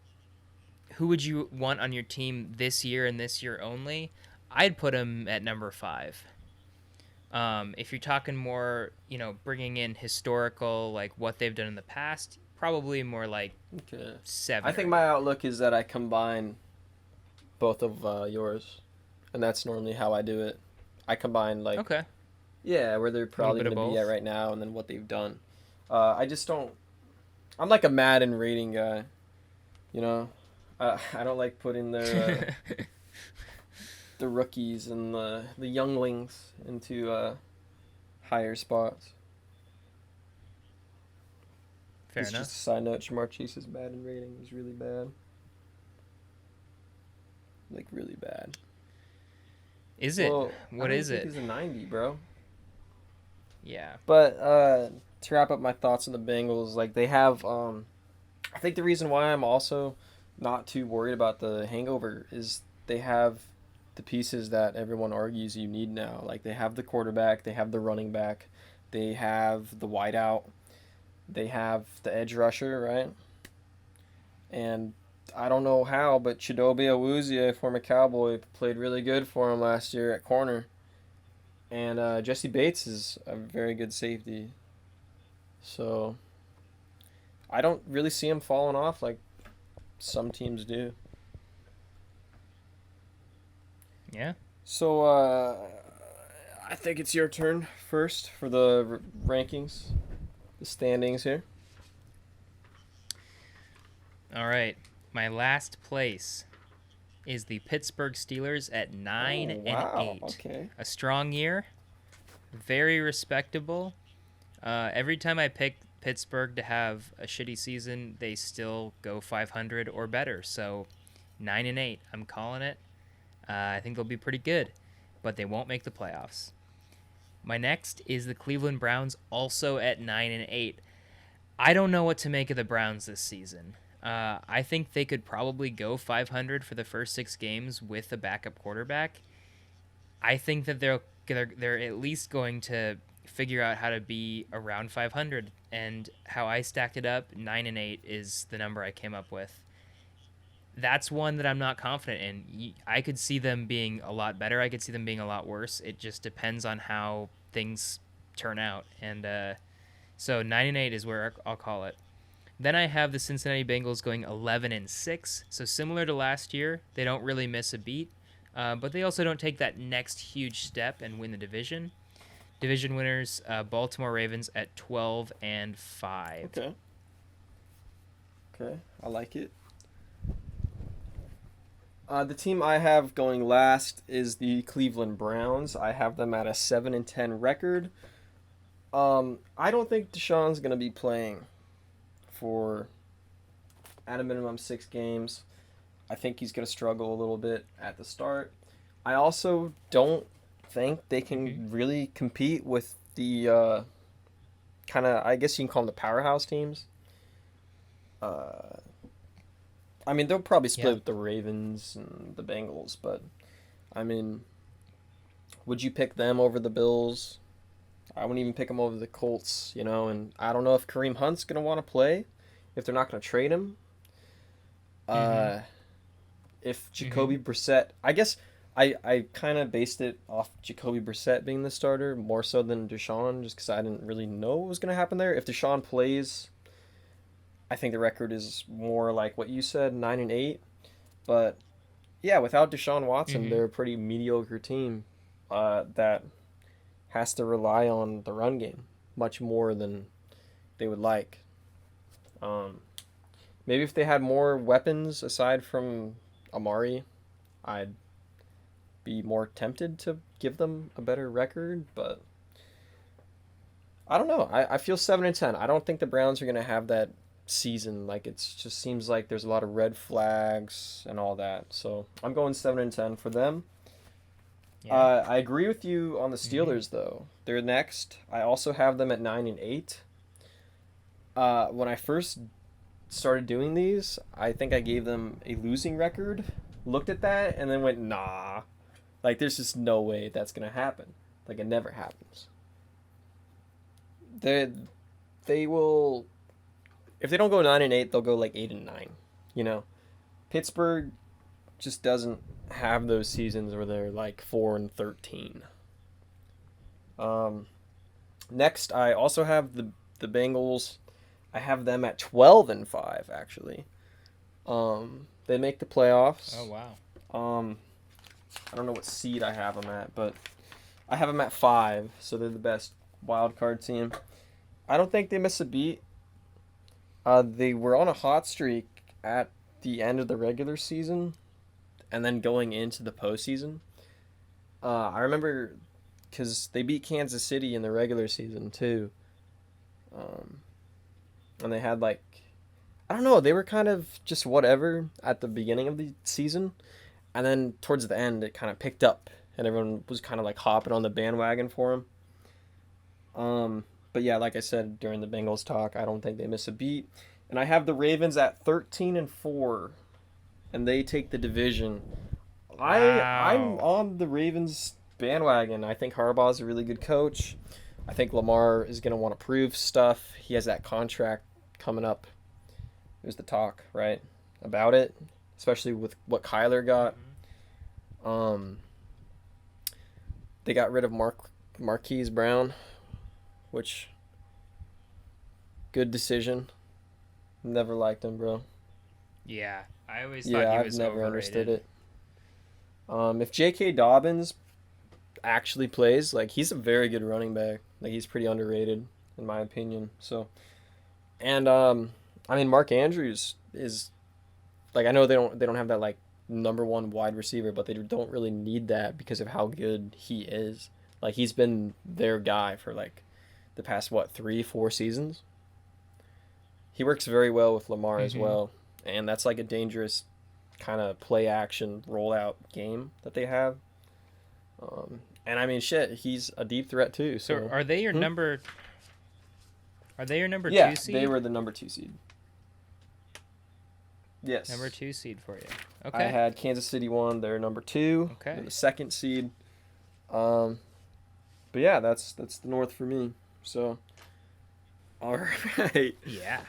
who would you want on your team this year and this year only, I'd put him at number 5. If you're talking more, bringing in historical, like what they've done in the past, probably more like Okay. 7 I or think 8. my outlook is that I combine both of yours, and that's normally how I do it. I combine like Okay. where they're probably bit of going to be at both. right now, and then what they've done. I just don't. I'm like a Madden rating guy, you know. I don't like putting the rookies and the younglings into higher spots. Fair It's enough. just a side note. Jamar Chase's Madden rating is really bad, like really bad. Is it? Well, What I don't is think it? he's a 90, bro. Yeah. But to wrap up my thoughts on the Bengals, like they have, I think the reason why I'm also not too worried about the hangover is they have the pieces that everyone argues you need now. Like they have the quarterback, they have the running back, they have the wideout, they have the edge rusher, right? And I don't know how, but Chidobe Awuzie, former Cowboy, played really good for him last year at corner. And Jesse Bates is a very good safety. So I don't really see him falling off like some teams do. Yeah. So I think it's your turn first for the rankings, the standings here. All right. My last place is the Pittsburgh Steelers at 9 Oh, and wow. 8. Okay. A strong year, very respectable. Every time I pick Pittsburgh to have a shitty season, they still go 500 or better. So 9 and 8, I'm calling it. I think they'll be pretty good, but they won't make the playoffs. My next is the Cleveland Browns, also at 9 and 8. I don't know what to make of the Browns this season. I think they could probably go 500 for the first 6 games with a backup quarterback. I think that they're at least going to figure out how to be around 500, and how I stacked it up, 9 and 8 is the number I came up with. That's one that I'm not confident in. I could see them being a lot better. I could see them being a lot worse. It just depends on how things turn out. And so 9 and 8 is where I'll call it. Then I have the Cincinnati Bengals going 11 and 6. So similar to last year, they don't really miss a beat, but they also don't take that next huge step and win the division. Division winners, Baltimore Ravens at 12 and 5. Okay. Okay. I like it. The team I have going last is the Cleveland Browns. I have them at a 7 and 10 record. I don't think Deshaun's gonna be playing for at a minimum 6 games. I think he's gonna struggle a little bit at the start. I also don't think they can really compete with the kind of, I guess you can call them the powerhouse teams. I mean, they'll probably split Yeah. with the Ravens and the Bengals, but I mean, would you pick them over the Bills? I wouldn't even pick them over the Colts, you know. And I don't know if Kareem Hunt's gonna want to play, if they're not gonna trade him. Mm-hmm. If Jacoby Brissett, I guess I kind of based it off Jacoby Brissett being the starter more so than Deshaun, just because I didn't really know what was gonna happen there. If Deshaun plays, I think the record is more like what you said, 9-8. But yeah, without Deshaun Watson, Mhm. they're a pretty mediocre team that has to rely on the run game much more than they would like. Maybe if they had more weapons aside from Amari, I'd be more tempted to give them a better record, but I don't know. I feel 7-10. I don't think the Browns are gonna have that season. Like it just seems like there's a lot of red flags and all that. So I'm going 7-10 for them. Yeah. I agree with you on the Steelers though. They're next. I also have them at 9-8. When I first started doing these, I think I gave them a losing record. Looked at that and then went, nah. Like there's just no way that's gonna happen. Like it never happens. They will, if they don't go 9-8, they'll go like 8-9. You know, Pittsburgh just doesn't have those seasons where they're like 4-13. Next, I also have the Bengals. I have them at 12-5 actually. They make the playoffs. Oh wow. I don't know what seed I have them at, but I have them at 5, so they're the best wild card team. I don't think they miss a beat. They were on a hot streak at the end of the regular season, and then going into the postseason. I remember because they beat Kansas City in the regular season too. And they had like, I don't know, they were kind of just whatever at the beginning of the season, and then towards the end it kind of picked up, and everyone was kind of like hopping on the bandwagon for them. But yeah, like I said during the Bengals talk, I don't think they miss a beat. And I have the Ravens at 13-4, and they take the division. I'm Wow. on the Ravens bandwagon. I think Harbaugh's a really good coach. I think Lamar is going to want to prove stuff. He has that contract coming up. There's the talk, right, about it, especially with what Kyler got. They got rid of Marquise Brown, which good decision. Never liked him, bro. Yeah. I always Yeah, thought he I've was never overrated. understood it. If J.K. Dobbins actually plays, like he's a very good running back. Like he's pretty underrated in my opinion. So, and I mean Mark Andrews is like I know they don't have that like number one wide receiver, but they don't really need that because of how good he is. Like he's been their guy for like the past 3-4 seasons. He works very well with Lamar as well, and that's like a dangerous kind of play action rollout game that they have. And I mean, shit, he's a deep threat too. So So are they your number? Are they your number yeah, 2 seed? they were the number 2 seed. Yes, Number 2 seed for you. I Okay. had Kansas City 1. They're number 2. Okay. They're the 2nd seed. But yeah, that's the North for me. So, all right. Yeah.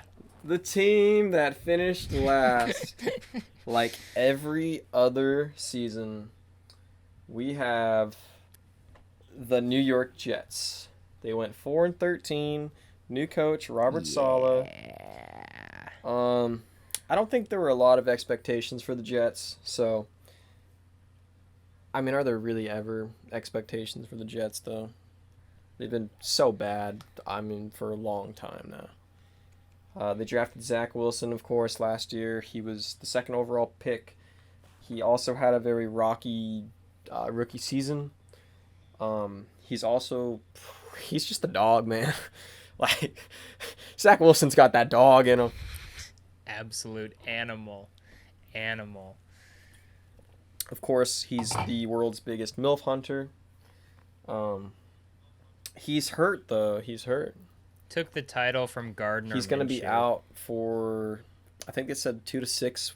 The team that finished last, like every other season, we have the New York Jets. They went 4-13. New coach Robert Saleh. I don't think there were a lot of expectations for the Jets. So, I mean, are there really ever expectations for the Jets though? They've been so bad. I mean, for a long time now. They drafted Zach Wilson, of course, last year. He was the 2nd overall pick. He also had a very rocky rookie season. He's just a dog, man. Like, Zach Wilson's got that dog in him. Absolute animal. Animal. Of course, he's the world's biggest MILF hunter. He's hurt, though. He's hurt. Took the title from Gardner. He's going to be Minshew. out for, I think it said 2 to 6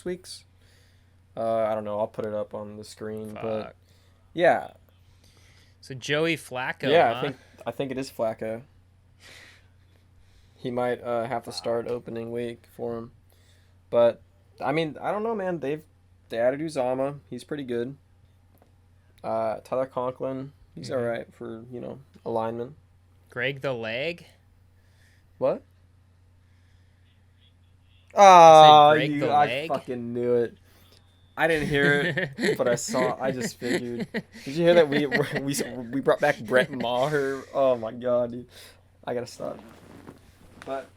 weeks. I don't know. I'll put it up on the screen, but Fuck. yeah, So Joey Flacco. yeah. Huh? I think it is Flacco. He might have to start opening week for him, but I mean, I don't know, man. They added Uzama. He's pretty good. Tyler Conklin. He's all right for a lineman. Greg the Leg. What? Oh, Greg the I Leg? fucking knew it. I didn't hear it, but I just figured. Did you hear that we brought back Brett Maher? Oh my god, dude. I gotta stop. But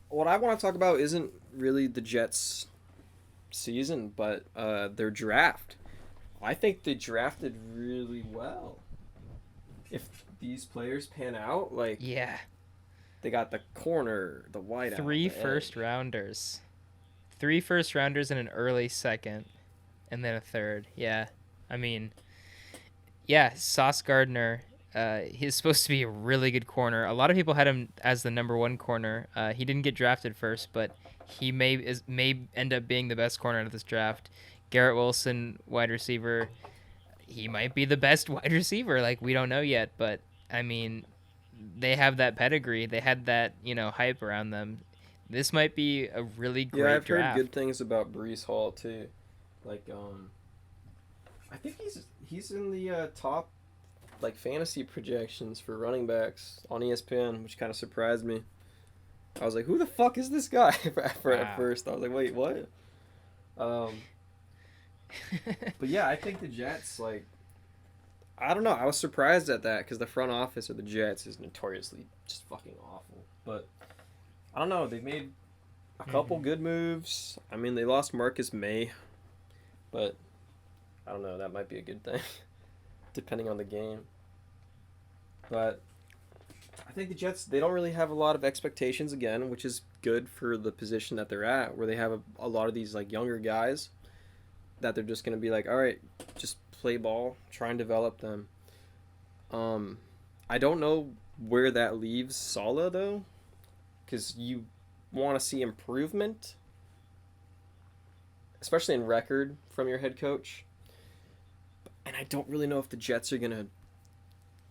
what I want to talk about isn't really the Jets' season, but their draft. I think they drafted really well. If these players pan out, like Yeah. they got the corner, the wideout, 3 the first edge. rounders. 3 first rounders and an early second. And then a third. Yeah. I mean, yeah, Sauce Gardner. He's supposed to be a really good corner. A lot of people had him as the number 1 corner. He didn't get drafted first, but he may end up being the best corner out of this draft. Garrett Wilson, wide receiver. He might be the best wide receiver. Like, we don't know yet, but I mean, they have that pedigree. They had that, hype around them. This might be a really great Yeah, I've draft. heard good things about Brees Hall too. Like, I think he's in the top like fantasy projections for running backs on ESPN, which kind of surprised me. I was like, who the fuck is this guy? At first, I was like, wait, what? But yeah, I think the Jets, like, I don't know. I was surprised at that because the front office of the Jets is notoriously just fucking awful. But I don't know. They've made a couple good moves. I mean, they lost Marcus May, but I don't know. That might be a good thing, depending on the game. But I think the Jets, they don't really have a lot of expectations again, which is good for the position that they're at, where they have a lot of these like younger guys that they're just going to be like, all right, just play ball, try and develop them. I don't know where that leaves Saleh, though, because you want to see improvement, especially in record from your head coach. And I don't really know if the Jets are going to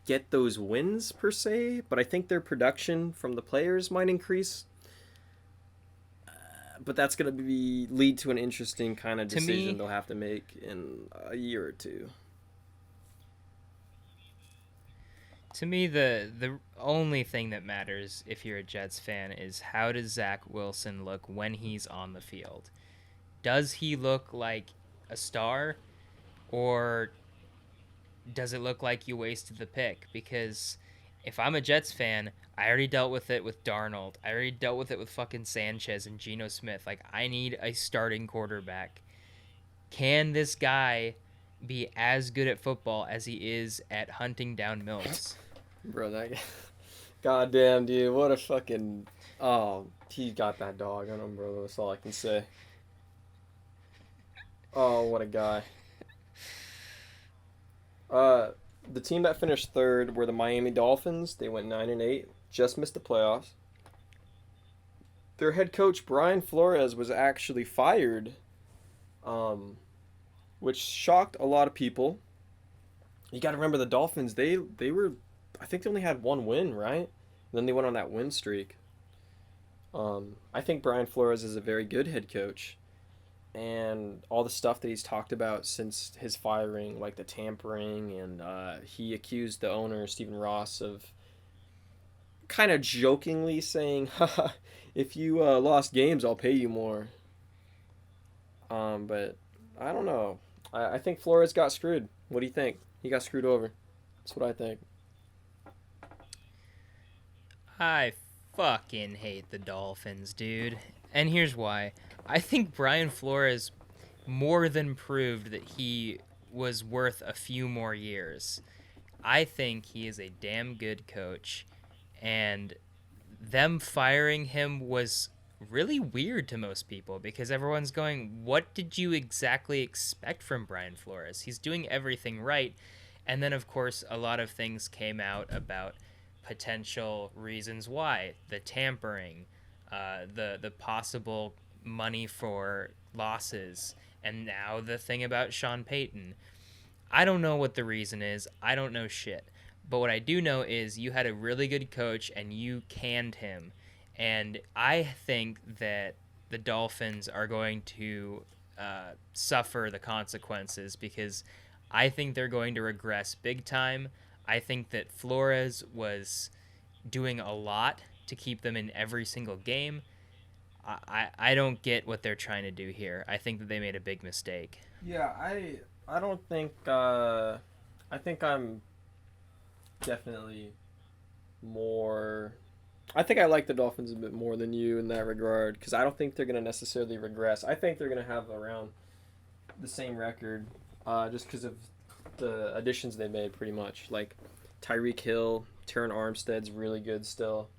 get those wins per se, but I think their production from the players might increase. But that's going to lead to an interesting kind of decision they'll have to make in a year or two. To me, the only thing that matters if you're a Jets fan is how does Zach Wilson look when he's on the field? Does he look like a star, or does it look like you wasted the pick? Because if I'm a Jets fan, I already dealt with it with Darnold. I already dealt with it with fucking Sanchez and Geno Smith. Like, I need a starting quarterback. Can this guy be as good at football as he is at hunting down Mills? Bro, that goddamn dude, what a fucking he got that dog on him, bro. That's all I can say. Oh, what a guy. The team that finished third were the Miami Dolphins. They went 9-8, just missed the playoffs. Their head coach Brian Flores was actually fired, which shocked a lot of people. You got to remember the Dolphins. They were, I think they only had 1 win, right? And then they went on that win streak. I think Brian Flores is a very good head coach. And all the stuff that he's talked about since his firing, like the tampering, and he accused the owner, Stephen Ross, of kind of jokingly saying, haha, if you lost games, I'll pay you more. But I don't know. I think Flores got screwed. What do you think? He got screwed over. That's what I think. I fucking hate the Dolphins, dude. And here's why. I think Brian Flores more than proved that he was worth a few more years. I think he is a damn good coach, and them firing him was really weird to most people because everyone's going, what did you exactly expect from Brian Flores? He's doing everything right. And then, of course, a lot of things came out about potential reasons why the tampering, the possible money for losses, and now the thing about Sean Payton. I don't know what the reason is. I don't know shit. But what I do know is you had a really good coach and you canned him. And I think that the Dolphins are going to suffer the consequences because I think they're going to regress big time. I think that Flores was doing a lot to keep them in every single game. I don't get what they're trying to do here. I think that they made a big mistake. Yeah, I don't think I think I'm definitely more. I think I like the Dolphins a bit more than you in that regard because I don't think they're going to necessarily regress. I think they're going to have around the same record just because of the additions they made pretty much. Like Tyreek Hill, Terran Armstead's really good still.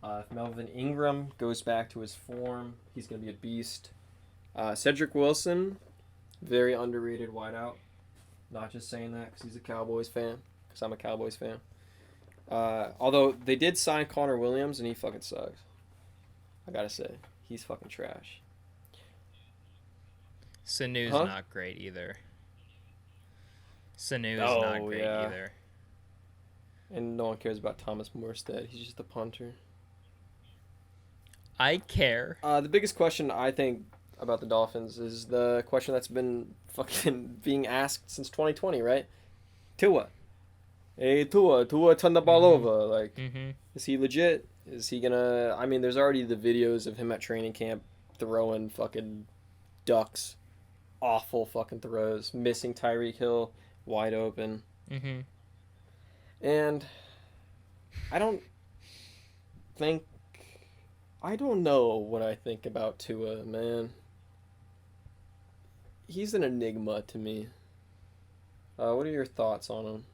If Melvin Ingram goes back to his form, he's going to be a beast. Cedric Wilson, very underrated wideout. Not just saying that because he's a Cowboys fan, because I'm a Cowboys fan. Although they did sign Connor Williams and he fucking sucks. I gotta say, he's fucking trash. Sanu's Huh? not great either. Sanu's Oh, not great yeah. either. And no one cares about Thomas Morstead. He's just a punter. I care. The biggest question I think about the Dolphins is the question that's been fucking being asked since 2020, right? Tua. Hey, Tua turned the ball over. Like, Mm-hmm. is he legit? Is he gonna... I mean, there's already the videos of him at training camp throwing fucking ducks. Awful fucking throws. Missing Tyreek Hill wide open. Mm-hmm. And I don't think... I don't know what I think about Tua, man. He's an enigma to me. What are your thoughts on him?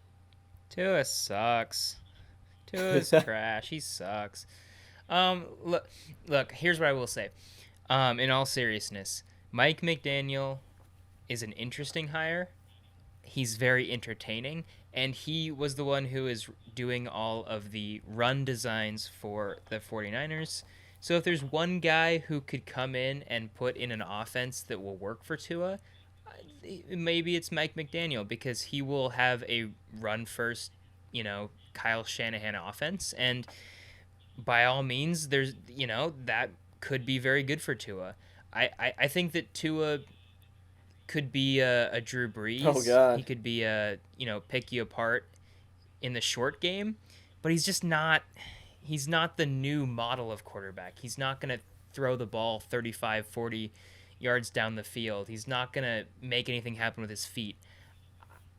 Tua sucks. Tua's trash. He sucks. Look. Here's what I will say. In all seriousness, Mike McDaniel is an interesting hire. He's very entertaining, and he was the one who is doing all of the run designs for the 49ers. So if there's one guy who could come in and put in an offense that will work for Tua, maybe it's Mike McDaniel because he will have a run first, Kyle Shanahan offense. And by all means, there's, that could be very good for Tua. I think that Tua could be a Drew Brees. Oh, God. He could be pick you apart in the short game, but he's just not. He's not the new model of quarterback. He's not going to throw the ball 35, 40 yards down the field. He's not going to make anything happen with his feet.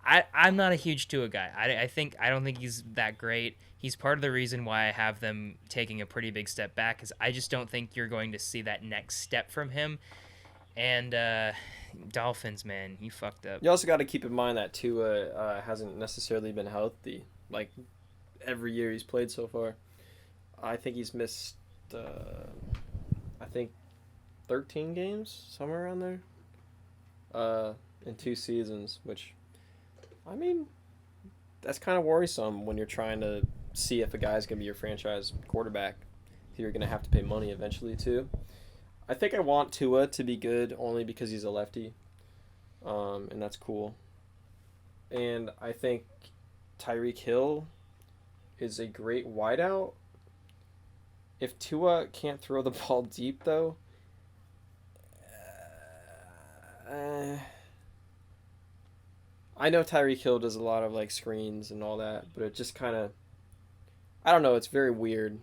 I'm not a huge Tua guy. I don't think he's that great. He's part of the reason why I have them taking a pretty big step back because I just don't think you're going to see that next step from him. And Dolphins, man, you fucked up. You also got to keep in mind that Tua hasn't necessarily been healthy, like every year he's played so far. I think he's missed, 13 games, somewhere around there, in 2 seasons, which, I mean, that's kind of worrisome when you're trying to see if a guy's going to be your franchise quarterback. You're going to have to pay money eventually, too. I think I want Tua to be good only because he's a lefty, and that's cool. And I think Tyreek Hill is a great wideout. If Tua can't throw the ball deep, though, I know Tyreek Hill does a lot of like screens and all that, but it just kind of, I don't know. It's very weird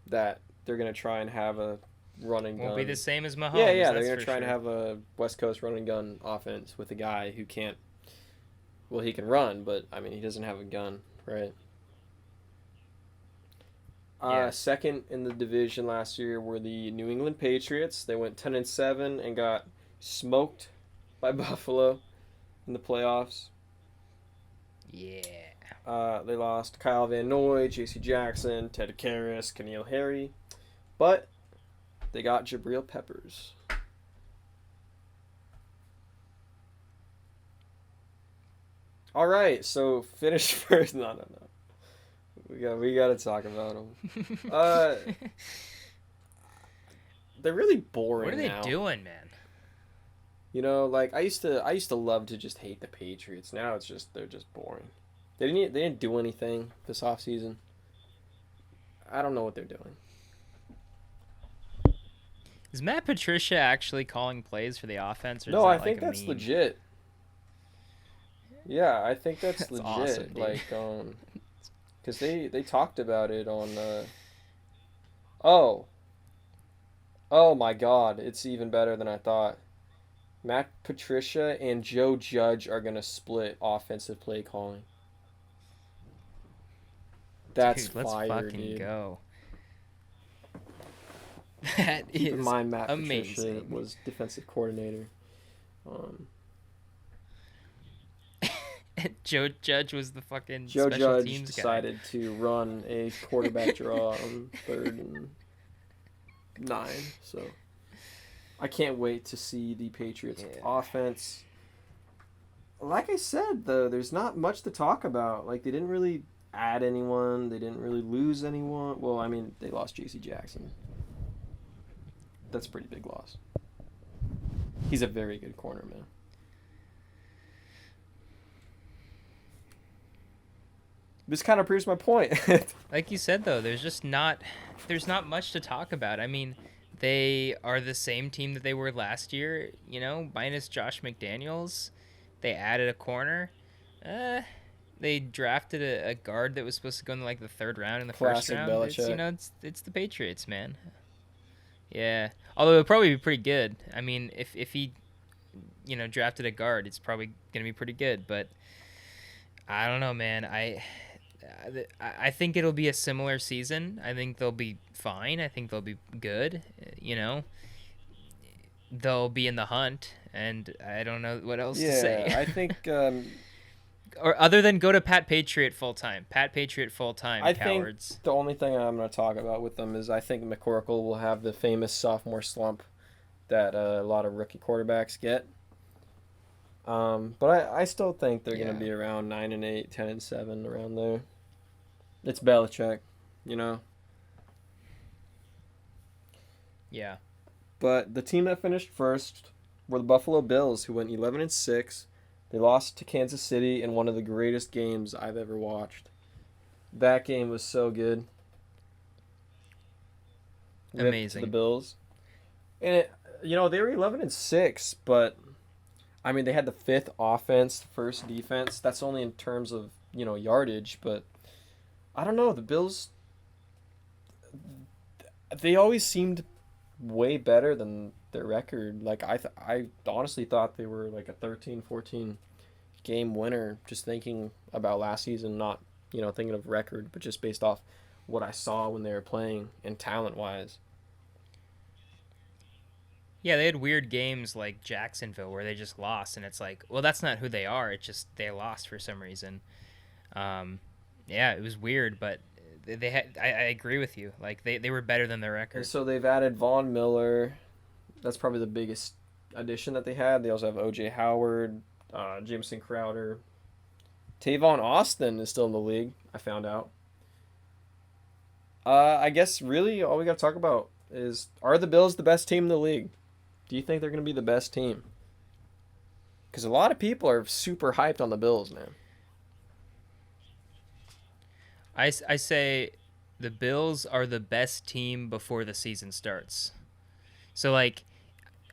that they're gonna try and have a run and gun. Won't be the same as Mahomes. Yeah, they're that's gonna for try and sure. have a West Coast run and gun offense with a guy who can't. Well, he can run, but I mean, he doesn't have a gun, right? Yeah. Second in the division last year were the New England Patriots. They went 10-7 and got smoked by Buffalo in the playoffs. Yeah. They lost Kyle Van Noy, J.C. Jackson, Ted Karras, Keneal Harry, but they got Jabril Peppers. All right, so finish first. No, no, no. We got to talk about them. They're really boring What are they now. doing, man? Like I used to love to just hate the Patriots. Now they're just boring. They didn't do anything this offseason. I don't know what they're doing. Is Matt Patricia actually calling plays for the offense, or is No, that I like think a that's meme? legit. Yeah, I think that's That's legit. awesome, dude. Like, because they talked about it on. Oh, oh my God! It's even better than I thought. Matt Patricia and Joe Judge are gonna split offensive play calling. That's Dude, let's fire, fucking dude. go. That Keep in is mind, Matt Patricia amazing. was defensive coordinator. Um, Joe Judge was the fucking Joe special Judge teams guy. decided to run a quarterback draw on 3rd and 9. So I can't wait to see the Patriots offense. Like I said, though, there's not much to talk about. Like, they didn't really add anyone. They didn't really lose anyone. Well, I mean, they lost J.C. Jackson. That's a pretty big loss. He's a very good corner, man. This kind of proves my point. Like you said, though, there's not much to talk about. I mean, they are the same team that they were last year, minus Josh McDaniels. They added a corner. They drafted a guard that was supposed to go in like the 3rd round in the first Classic round. Belichick. It's the Patriots, man. Yeah, although it'll probably be pretty good. I mean, if he, drafted a guard, it's probably gonna be pretty good. But I don't know, man. I think it'll be a similar season. I think they'll be fine. I think they'll be good. They'll be in the hunt, and I don't know what else to say. Yeah, I think or other than go to Pat Patriot full time. Pat Patriot full time. I Cowards. think the only thing I'm going to talk about with them is I think McCorkle will have the famous sophomore slump that a lot of rookie quarterbacks get. But I still think they're going to be around 9-8, 10-7, around there. It's Belichick, Yeah. But the team that finished first were the Buffalo Bills, who went 11-6. They lost to Kansas City in one of the greatest games I've ever watched. That game was so good. Rip Amazing. to the Bills. And they were 11-6, but I mean they had the 5th offense, 1st defense. That's only in terms of, yardage, but I don't know, the Bills, they always seemed way better than their record. Like I honestly thought they were like a 13-14 game winner, just thinking about last season, not thinking of record, but just based off what I saw when they were playing and talent wise. Yeah, they had weird games like Jacksonville where they just lost, and it's like, well, that's not who they are. It's just they lost for some reason. Yeah, it was weird, but they had. I agree with you. Like they were better than their record. And so they've added Von Miller. That's probably the biggest addition that they had. They also have O.J. Howard, Jameson Crowder. Tavon Austin is still in the league, I found out. I guess really all we got to talk about is, are the Bills the best team in the league? Do you think they're going to be the best team? Because a lot of people are super hyped on the Bills, man. I say the Bills are the best team before the season starts. So, like,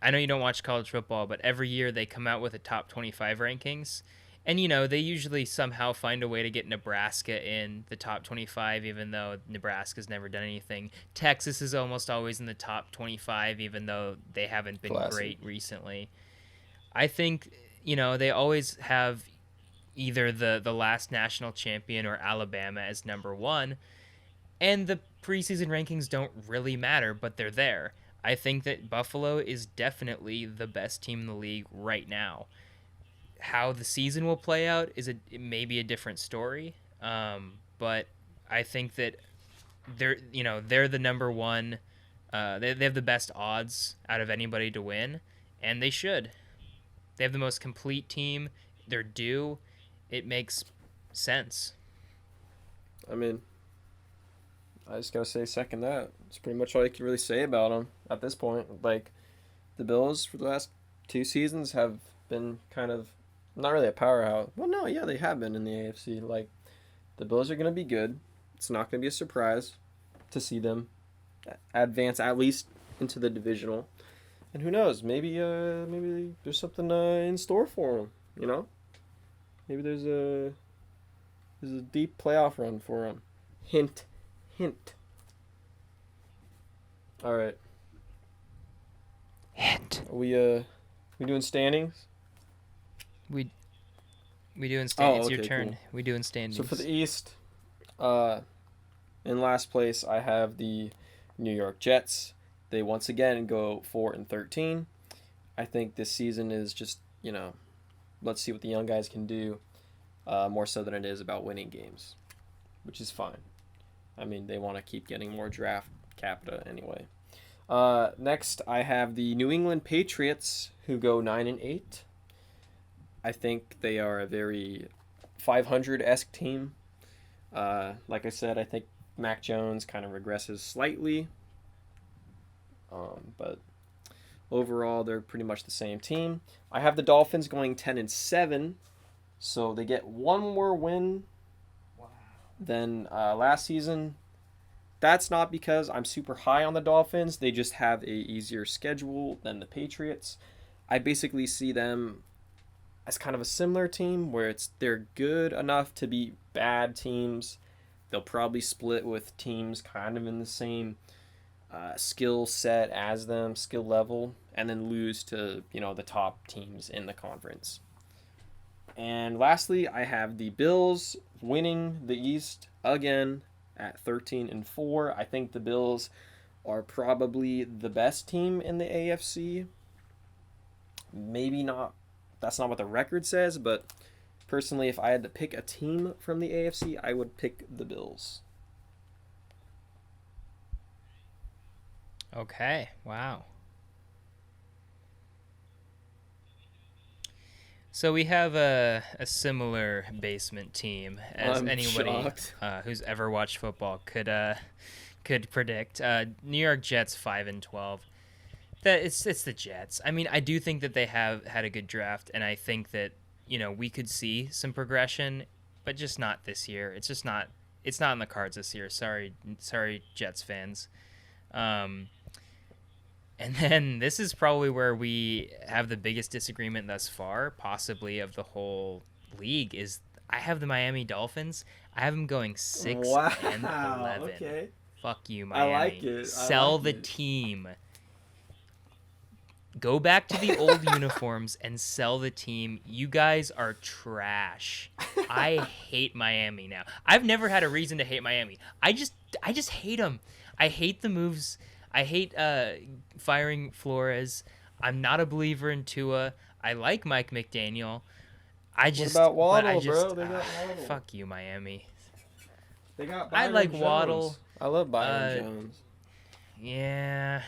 I know you don't watch college football, but every year they come out with a top 25 rankings. And, they usually somehow find a way to get Nebraska in the top 25, even though Nebraska's never done anything. Texas is almost always in the top 25, even though they haven't been great recently. I think, they always have either the last national champion or Alabama as number 1. And the preseason rankings don't really matter, but they're there. I think that Buffalo is definitely the best team in the league right now. How the season will play out is maybe a different story, but I think that they're the number 1. They have the best odds out of anybody to win, and they should. They have the most complete team. They're due, it makes sense. I mean, I just gotta say second that. It's pretty much all you can really say about them at this point. Like, the Bills for the last 2 seasons have been kind of not really a powerhouse. Well, no, yeah, they have been in the AFC. Like, the Bills are gonna be good. It's not gonna be a surprise to see them advance at least into the divisional. And who knows? Maybe there's something in store for them. You know, maybe there's a deep playoff run for them. Hint, hint. All right. Hint. We doing standings? We doing standings. okay, Your turn. cool. We doing standings. So for the East, in last place I have the New York Jets. They once again go 4-13. I think this season is just, let's see what the young guys can do, more so than it is about winning games, which is fine. I mean, they want to keep getting more draft capita anyway. Next, I have the New England Patriots, who go 9-8. I think they are a very 500-esque team. Like I said, I think Mac Jones kind of regresses slightly. But overall, they're pretty much the same team. I have the Dolphins going 10-7, so they get one more win than last season. That's not because I'm super high on the Dolphins. They just have a easier schedule than the Patriots. I basically see them as kind of a similar team where they're good enough to beat bad teams. They'll probably split with teams kind of in the same skill set as them, skill level, and then lose to, the top teams in the conference. And lastly, I have the Bills winning the East again at 13-4. I think the Bills are probably the best team in the AFC. Maybe not. That's not what the record says, but personally, if I had to pick a team from the AFC, I would pick the Bills. Okay. Wow. So we have a similar basement team as I'm anybody shocked. Who's ever watched football could predict. New York Jets 5-12. That it's the Jets. I mean, I do think that they have had a good draft, and I think that we could see some progression, but just not this year. It's just not. It's not in the cards this year. Sorry, Jets fans. And then this is probably where we have the biggest disagreement thus far, possibly of the whole league, is I have the Miami Dolphins. I have them going 6-11. Okay. Fuck you, Miami. I like it. Sell the team. Go back to the old uniforms and sell the team. You guys are trash. I hate Miami now. I've never had a reason to hate Miami. I just hate them. I hate the moves. I hate firing Flores. I'm not a believer in Tua. I like Mike McDaniel. What about Waddle, bro? They got Waddle. Fuck you, Miami. They got I Byron like Jones. Waddle. I love Byron Jones. Yeah.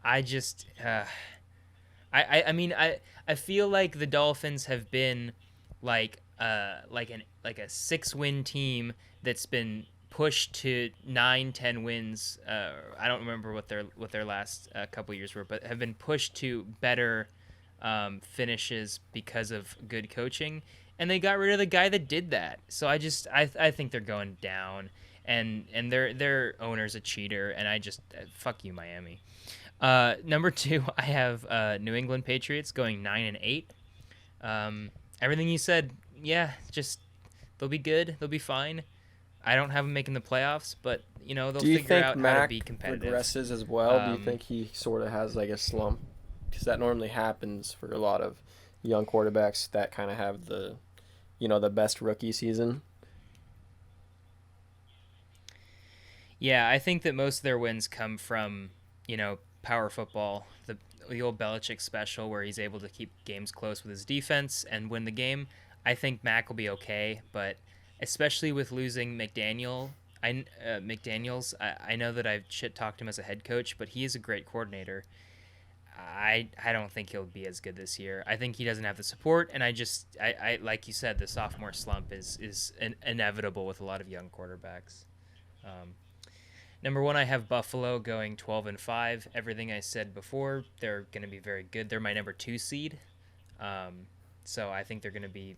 I just I mean I feel like the Dolphins have been like a 6-win team that's been pushed to 9-10 wins. I don't remember what their last couple years were, but have been pushed to better finishes because of good coaching, and they got rid of the guy that did that. So I think they're going down, and their owner's a cheater, and I just fuck you, Miami. Number 2, I have New England Patriots going 9-8. Everything you said, yeah, just they'll be good, they'll be fine. I don't have them making the playoffs, but they'll figure out how to be competitive. Regresses as well? Do you think he sort of has like a slump? Because that normally happens for a lot of young quarterbacks that kind of have the best rookie season. Yeah, I think that most of their wins come from power football, the old Belichick special where he's able to keep games close with his defense and win the game. I think Mac will be okay, but especially with losing McDaniels, I know that I've shit talked him as a head coach, but he is a great coordinator. I don't think he'll be as good this year. I think he doesn't have the support, and I like you said, the sophomore slump is inevitable with a lot of young quarterbacks. Um, Number one, I have Buffalo going 12-5. Everything I said before, they're going to be very good. They're my number 2 seed, so I think they're going to be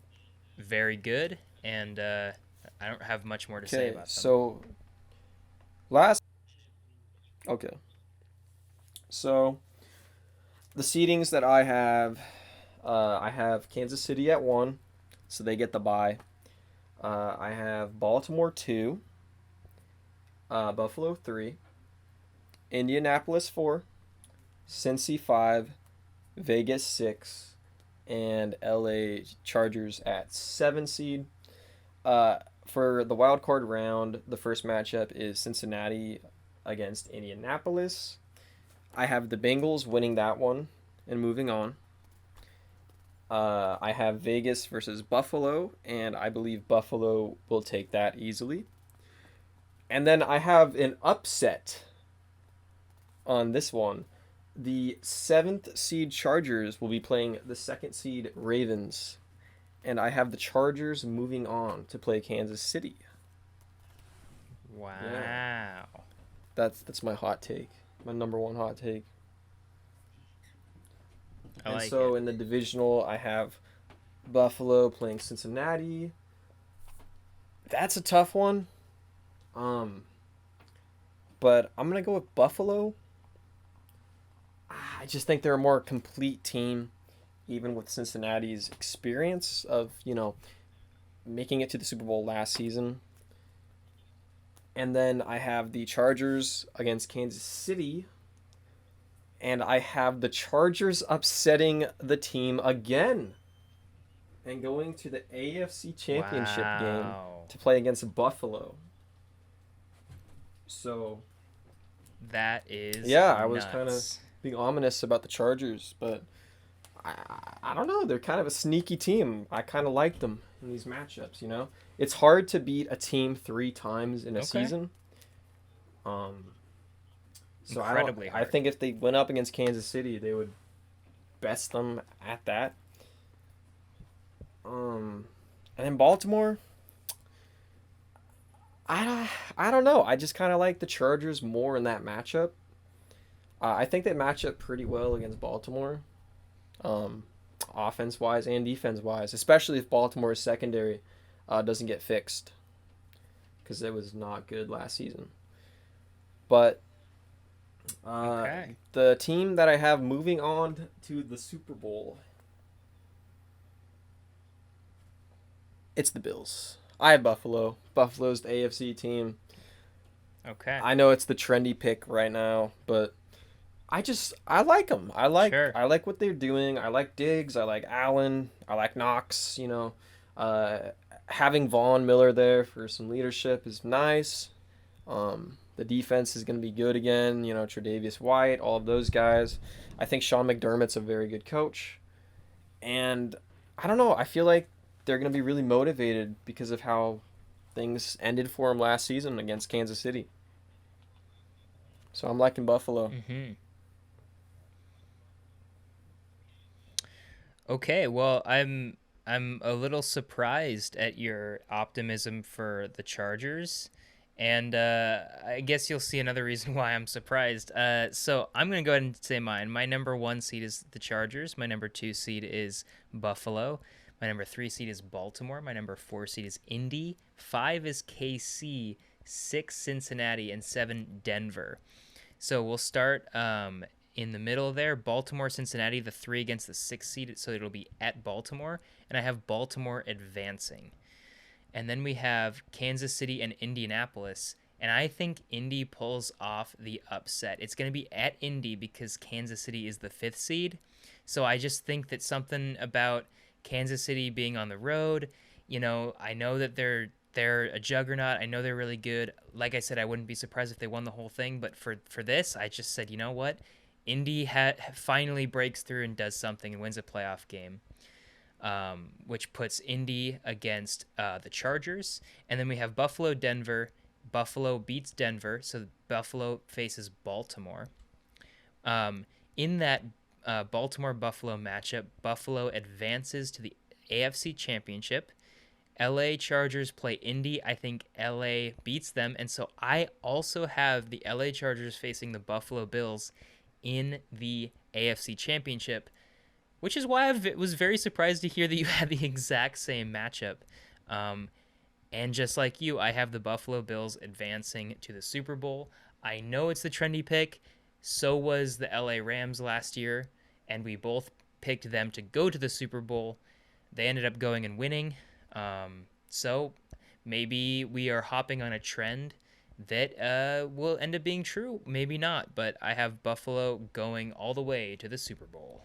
very good, and I don't have much more to say Okay, about them. so last. Okay, so the seedings that I have Kansas City at 1, so they get the bye. I have Baltimore 2, Buffalo 3, Indianapolis 4, Cincy 5, Vegas 6, and LA Chargers at 7 seed. For the wild card round, the first matchup is Cincinnati against Indianapolis. I have the Bengals winning that one and moving on. I have Vegas versus Buffalo, and I believe Buffalo will take that easily. And then I have an upset on this one. The 7th seed Chargers will be playing the 2nd seed Ravens, and I have the Chargers moving on to play Kansas City. Wow. Yeah. That's my hot take. My number 1 hot take. I And like so it. in the divisional, I have Buffalo playing Cincinnati. That's a tough one. But I'm gonna go with Buffalo. I just think they're a more complete team, even with Cincinnati's experience of making it to the Super Bowl last season. And then I have the Chargers against Kansas City. And I have the Chargers upsetting the team again and going to the AFC Championship game Wow. to play against Buffalo. So, That is yeah, I was kind of nuts. being ominous about the Chargers, but I don't know. They're kind of a sneaky team. I kind of like them in these matchups. It's hard to beat a team 3 times in a Okay. season. So Incredibly I hard. think if they went up against Kansas City, they would best them at that. And then Baltimore, I don't know. I just kind of like the Chargers more in that matchup. I think they match up pretty well against Baltimore, offense wise and defense wise, especially if Baltimore's secondary doesn't get fixed, because it was not good last season. But Okay. the team that I have moving on to the Super Bowl, it's the Bills. I have Buffalo. Buffalo's the AFC team. Okay. I know it's the trendy pick right now, but I like them. Sure. I like what they're doing. I like Diggs. I like Allen. I like Knox. Having Vaughn Miller there for some leadership is nice. The defense is going to be good again. Tre'Davious White, all of those guys. I think Sean McDermott's a very good coach, and I don't know. I feel like they're going to be really motivated because of how things ended for them last season against Kansas City. So I'm liking Buffalo. Mm-hmm. Okay, well, I'm a little surprised at your optimism for the Chargers, and I guess you'll see another reason why I'm surprised. So I'm gonna go ahead and say mine. My number 1 seed is the Chargers. My number 2 seed is Buffalo. My number 3 seed is Baltimore. My number 4 seed is Indy. 5 is KC. 6 Cincinnati, and 7 Denver. So we'll start in the middle there. Baltimore, Cincinnati, the 3 against the 6 seed, so it'll be at Baltimore. And I have Baltimore advancing. And then we have Kansas City and Indianapolis. And I think Indy pulls off the upset. It's going to be at Indy because Kansas City is the 5th seed. So I just think that something about Kansas City being on the road, I know that they're a juggernaut. I know they're really good. Like I said, I wouldn't be surprised if they won the whole thing. But for this, I just said, you know what? Indy finally breaks through and does something and wins a playoff game, which puts Indy against the Chargers. And then we have Buffalo, Denver. Buffalo beats Denver, so Buffalo faces Baltimore. In that Baltimore Buffalo matchup. Buffalo advances to the AFC Championship. LA Chargers play Indy. I think LA beats them. And so I also have the LA Chargers facing the Buffalo Bills in the AFC Championship, which is why I was very surprised to hear that you had the exact same matchup. And just like you, I have the Buffalo Bills advancing to the Super Bowl. I know it's the trendy pick. So was the LA Rams last year, and we both picked them to go to the Super Bowl. They ended up going and winning. So maybe we are hopping on a trend that will end up being true. Maybe not, but I have Buffalo going all the way to the Super Bowl.